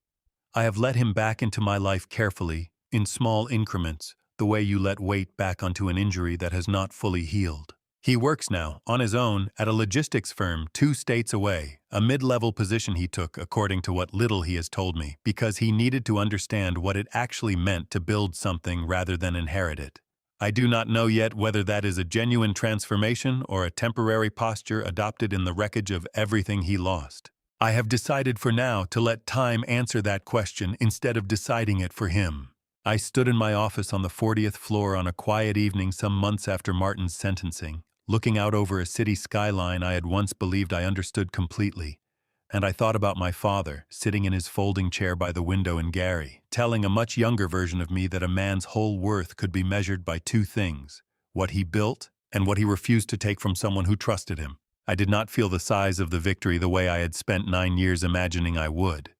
I have let him back into my life carefully, in small increments, the way you let weight back onto an injury that has not fully healed. He works now, on his own, at a logistics firm 2 states away, a mid-level position he took, according to what little he has told me, because he needed to understand what it actually meant to build something rather than inherit it. I do not know yet whether that is a genuine transformation or a temporary posture adopted in the wreckage of everything he lost. I have decided for now to let time answer that question instead of deciding it for him. I stood in my office on the 40th floor on a quiet evening some months after Martin's sentencing, looking out over a city skyline I had once believed I understood completely. And I thought about my father, sitting in his folding chair by the window in Gary, telling a much younger version of me that a man's whole worth could be measured by 2 things, what he built and what he refused to take from someone who trusted him. I did not feel the size of the victory the way I had spent 9 years imagining I would.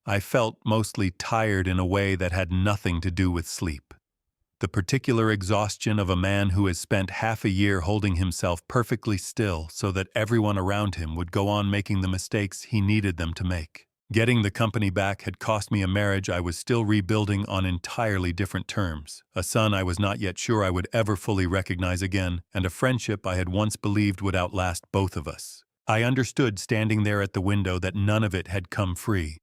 I felt mostly tired in a way that had nothing to do with sleep. The particular exhaustion of a man who has spent half a year holding himself perfectly still so that everyone around him would go on making the mistakes he needed them to make. Getting the company back had cost me a marriage I was still rebuilding on entirely different terms, a son I was not yet sure I would ever fully recognize again, and a friendship I had once believed would outlast both of us. I understood standing there at the window that none of it had come free.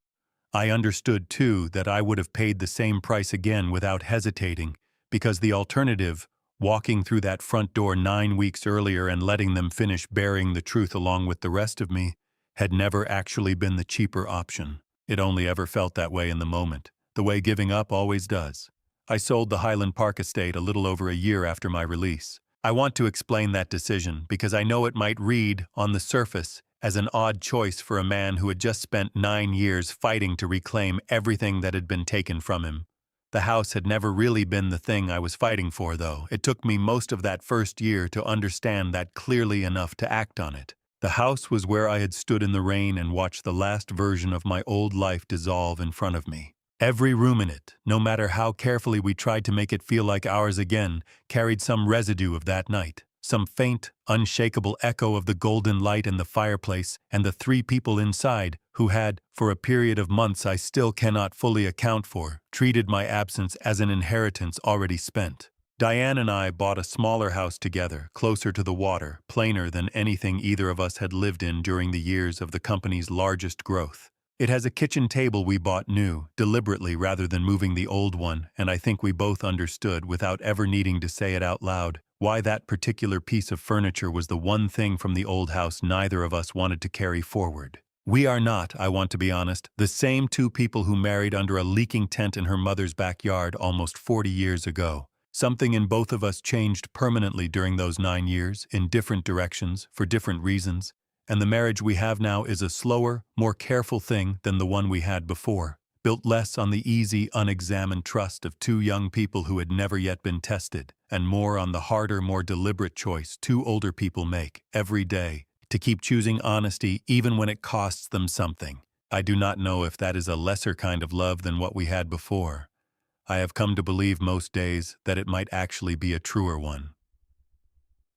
I understood, too, that I would have paid the same price again without hesitating, because the alternative, walking through that front door 9 weeks earlier and letting them finish burying the truth along with the rest of me, had never actually been the cheaper option. It only ever felt that way in the moment, the way giving up always does. I sold the Highland Park estate a little over a year after my release. I want to explain that decision because I know it might read, on the surface, as an odd choice for a man who had just spent 9 years fighting to reclaim everything that had been taken from him. The house had never really been the thing I was fighting for, though. It took me most of that first year to understand that clearly enough to act on it. The house was where I had stood in the rain and watched the last version of my old life dissolve in front of me. Every room in it, no matter how carefully we tried to make it feel like ours again, carried some residue of that night. Some faint, unshakable echo of the golden light in the fireplace and the 3 people inside who had, for a period of months I still cannot fully account for, treated my absence as an inheritance already spent. Diane and I bought a smaller house together, closer to the water, plainer than anything either of us had lived in during the years of the company's largest growth. It has a kitchen table we bought new, deliberately rather than moving the old one, and I think we both understood, without ever needing to say it out loud, why that particular piece of furniture was the one thing from the old house neither of us wanted to carry forward. We are not, I want to be honest, the same two people who married under a leaking tent in her mother's backyard almost 40 years ago. Something in both of us changed permanently during those 9 years, in different directions, for different reasons, and the marriage we have now is a slower, more careful thing than the one we had before, built less on the easy, unexamined trust of two young people who had never yet been tested, and more on the harder, more deliberate choice two older people make, every day, to keep choosing honesty even when it costs them something. I do not know if that is a lesser kind of love than what we had before. I have come to believe most days that it might actually be a truer one.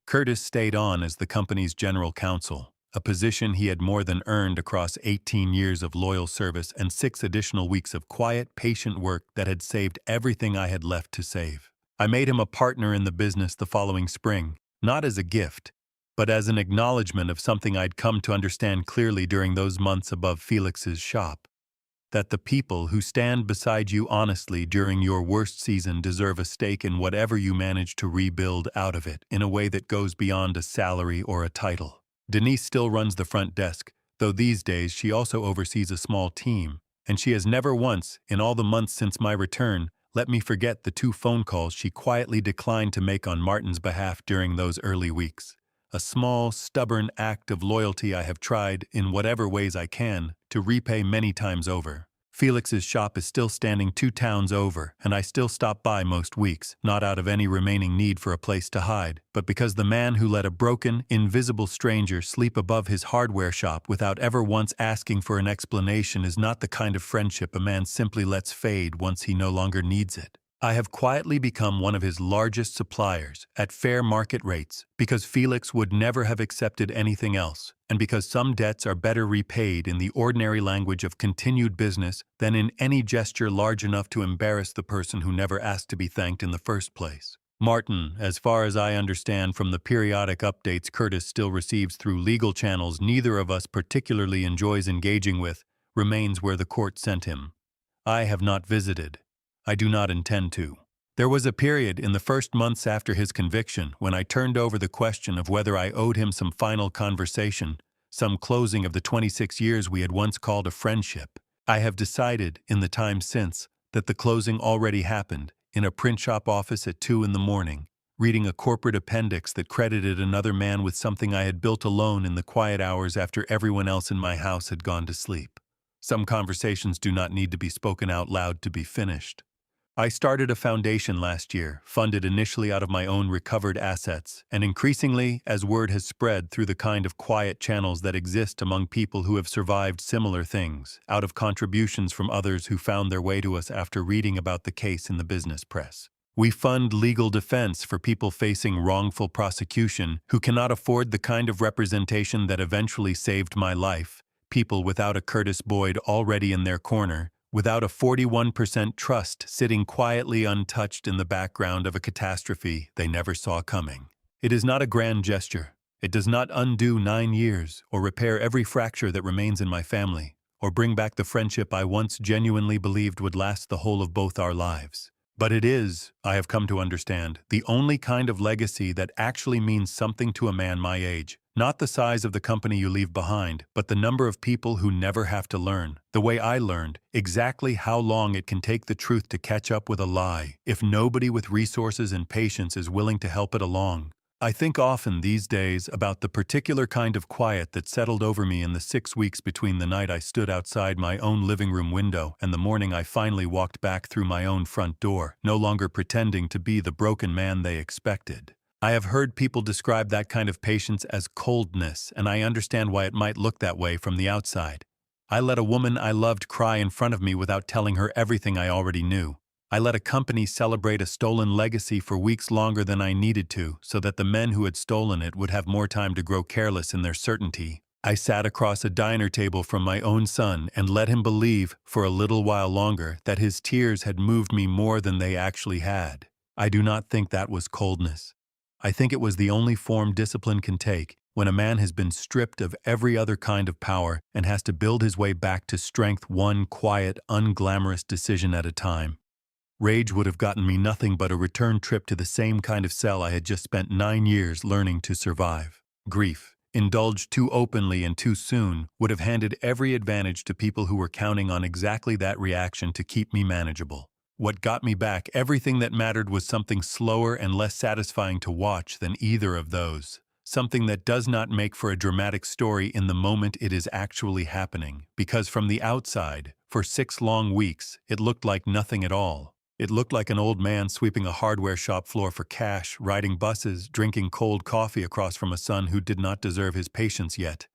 Curtis stayed on as the company's general counsel, a position he had more than earned across 18 years of loyal service and 6 additional weeks of quiet, patient work that had saved everything I had left to save. I made him a partner in the business the following spring, not as a gift, but as an acknowledgement of something I'd come to understand clearly during those months above Felix's shop. That the people who stand beside you honestly during your worst season deserve a stake in whatever you manage to rebuild out of it in a way that goes beyond a salary or a title. Denise still runs the front desk, though these days she also oversees a small team, and she has never once, in all the months since my return, let me forget the 2 phone calls she quietly declined to make on Martin's behalf during those early weeks. A small, stubborn act of loyalty I have tried, in whatever ways I can, to repay many times over. Felix's shop is still standing 2 towns over, and I still stop by most weeks, not out of any remaining need for a place to hide, but because the man who let a broken, invisible stranger sleep above his hardware shop without ever once asking for an explanation is not the kind of friendship a man simply lets fade once he no longer needs it. I have quietly become one of his largest suppliers, at fair market rates, because Felix would never have accepted anything else, and because some debts are better repaid in the ordinary language of continued business than in any gesture large enough to embarrass the person who never asked to be thanked in the first place. Martin, as far as I understand from the periodic updates Curtis still receives through legal channels neither of us particularly enjoys engaging with, remains where the court sent him. I have not visited. I do not intend to. There was a period in the first months after his conviction when I turned over the question of whether I owed him some final conversation, some closing of the 26 years we had once called a friendship. I have decided, in the time since, that the closing already happened, in a print shop office at 2 in the morning, reading a corporate appendix that credited another man with something I had built alone in the quiet hours after everyone else in my house had gone to sleep. Some conversations do not need to be spoken out loud to be finished. I started a foundation last year, funded initially out of my own recovered assets, and increasingly, as word has spread through the kind of quiet channels that exist among people who have survived similar things, out of contributions from others who found their way to us after reading about the case in the business press. We fund legal defense for people facing wrongful prosecution who cannot afford the kind of representation that eventually saved my life, people without a Curtis Boyd already in their corner, without a 41% trust sitting quietly untouched in the background of a catastrophe they never saw coming. It is not a grand gesture. It does not undo 9 years or repair every fracture that remains in my family, or bring back the friendship I once genuinely believed would last the whole of both our lives. But it is, I have come to understand, the only kind of legacy that actually means something to a man my age. Not the size of the company you leave behind, but the number of people who never have to learn, the way I learned, exactly how long it can take the truth to catch up with a lie, if nobody with resources and patience is willing to help it along. I think often these days about the particular kind of quiet that settled over me in the 6 weeks between the night I stood outside my own living room window and the morning I finally walked back through my own front door, no longer pretending to be the broken man they expected. I have heard people describe that kind of patience as coldness, and I understand why it might look that way from the outside. I let a woman I loved cry in front of me without telling her everything I already knew. I let a company celebrate a stolen legacy for weeks longer than I needed to, so that the men who had stolen it would have more time to grow careless in their certainty. I sat across a diner table from my own son and let him believe, for a little while longer, that his tears had moved me more than they actually had. I do not think that was coldness. I think it was the only form discipline can take, when a man has been stripped of every other kind of power and has to build his way back to strength one quiet, unglamorous decision at a time. Rage would have gotten me nothing but a return trip to the same kind of cell I had just spent 9 years learning to survive. Grief, indulged too openly and too soon, would have handed every advantage to people who were counting on exactly that reaction to keep me manageable. What got me back, everything that mattered, was something slower and less satisfying to watch than either of those. Something that does not make for a dramatic story in the moment it is actually happening, because from the outside, for 6 long weeks, it looked like nothing at all. It looked like an old man sweeping a hardware shop floor for cash, riding buses, drinking cold coffee across from a son who did not deserve his patience yet.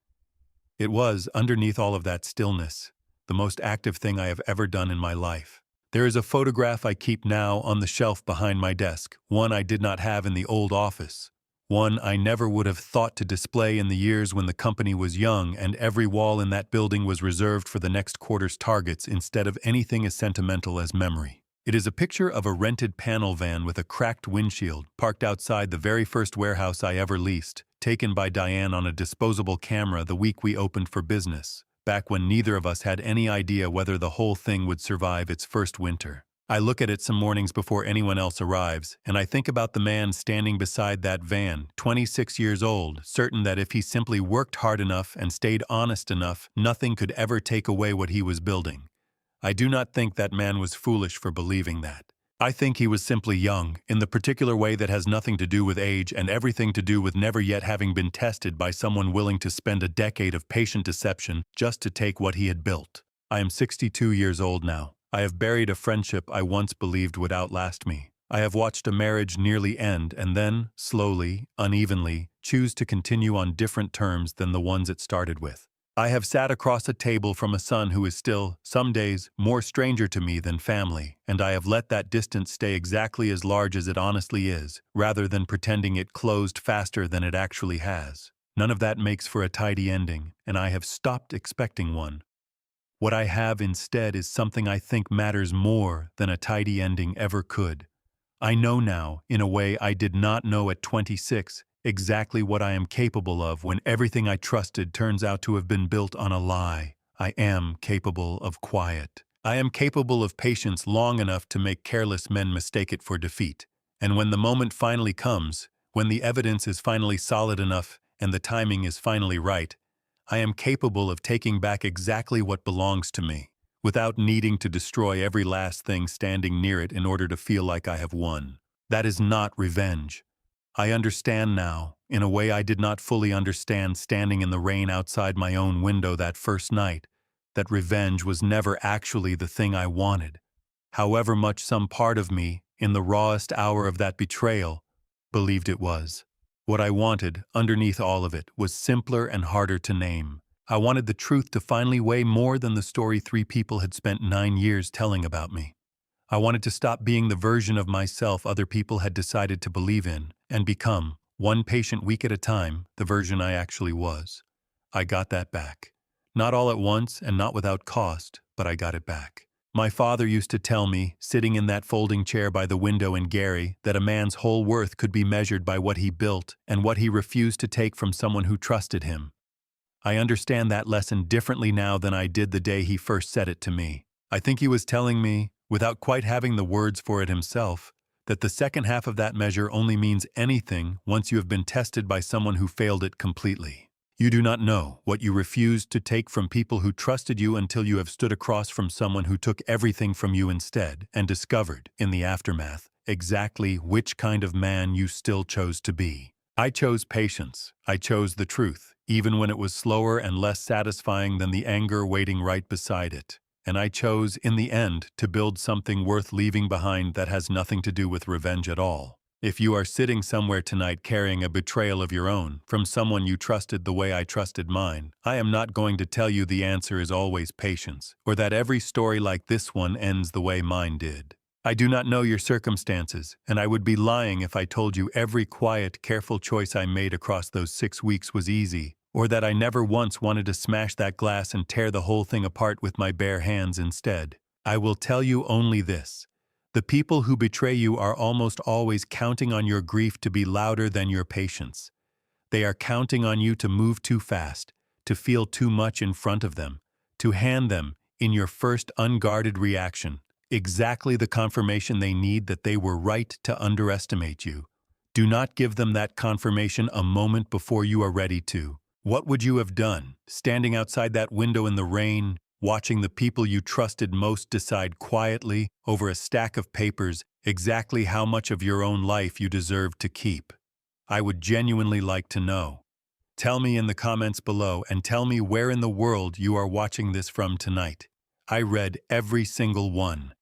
It was, underneath all of that stillness, the most active thing I have ever done in my life. There is a photograph I keep now on the shelf behind my desk, one I did not have in the old office, one I never would have thought to display in the years when the company was young and every wall in that building was reserved for the next quarter's targets instead of anything as sentimental as memory. It is a picture of a rented panel van with a cracked windshield parked outside the very first warehouse I ever leased, taken by Diane on a disposable camera the week we opened for business, back when neither of us had any idea whether the whole thing would survive its first winter. I look at it some mornings before anyone else arrives, and I think about the man standing beside that van, 26 years old, certain that if he simply worked hard enough and stayed honest enough, nothing could ever take away what he was building. I do not think that man was foolish for believing that. I think he was simply young, in the particular way that has nothing to do with age and everything to do with never yet having been tested by someone willing to spend a decade of patient deception just to take what he had built. I am 62 years old now. I have buried a friendship I once believed would outlast me. I have watched a marriage nearly end and then, slowly, unevenly, choose to continue on different terms than the ones it started with. I have sat across a table from a son who is still, some days, more stranger to me than family, and I have let that distance stay exactly as large as it honestly is, rather than pretending it closed faster than it actually has. None of that makes for a tidy ending, and I have stopped expecting one. What I have instead is something I think matters more than a tidy ending ever could. I know now, in a way I did not know at 26, exactly what I am capable of when everything I trusted turns out to have been built on a lie. I am capable of quiet. I am capable of patience long enough to make careless men mistake it for defeat. And when the moment finally comes, when the evidence is finally solid enough and the timing is finally right, I am capable of taking back exactly what belongs to me, without needing to destroy every last thing standing near it in order to feel like I have won. That is not revenge. I understand now, in a way I did not fully understand standing in the rain outside my own window that first night, that revenge was never actually the thing I wanted, however much some part of me, in the rawest hour of that betrayal, believed it was. What I wanted, underneath all of it, was simpler and harder to name. I wanted the truth to finally weigh more than the story 3 people had spent 9 years telling about me. I wanted to stop being the version of myself other people had decided to believe in, and become, one patient week at a time, the version I actually was. I got that back. Not all at once and not without cost, but I got it back. My father used to tell me, sitting in that folding chair by the window in Gary, that a man's whole worth could be measured by what he built and what he refused to take from someone who trusted him. I understand that lesson differently now than I did the day he first said it to me. I think he was telling me, without quite having the words for it himself, that the second half of that measure only means anything once you have been tested by someone who failed it completely. You do not know what you refused to take from people who trusted you until you have stood across from someone who took everything from you instead and discovered, in the aftermath, exactly which kind of man you still chose to be. I chose patience. I chose the truth, even when it was slower and less satisfying than the anger waiting right beside it. And I chose, in the end, to build something worth leaving behind that has nothing to do with revenge at all. If you are sitting somewhere tonight carrying a betrayal of your own, from someone you trusted the way I trusted mine, I am not going to tell you the answer is always patience, or that every story like this one ends the way mine did. I do not know your circumstances, and I would be lying if I told you every quiet, careful choice I made across those 6 weeks was easy, or that I never once wanted to smash that glass and tear the whole thing apart with my bare hands instead. I will tell you only this. The people who betray you are almost always counting on your grief to be louder than your patience. They are counting on you to move too fast, to feel too much in front of them, to hand them, in your first unguarded reaction, exactly the confirmation they need that they were right to underestimate you. Do not give them that confirmation a moment before you are ready to. What would you have done, standing outside that window in the rain, watching the people you trusted most decide quietly, over a stack of papers, exactly how much of your own life you deserved to keep? I would genuinely like to know. Tell me in the comments below and tell me where in the world you are watching this from tonight. I read every single one.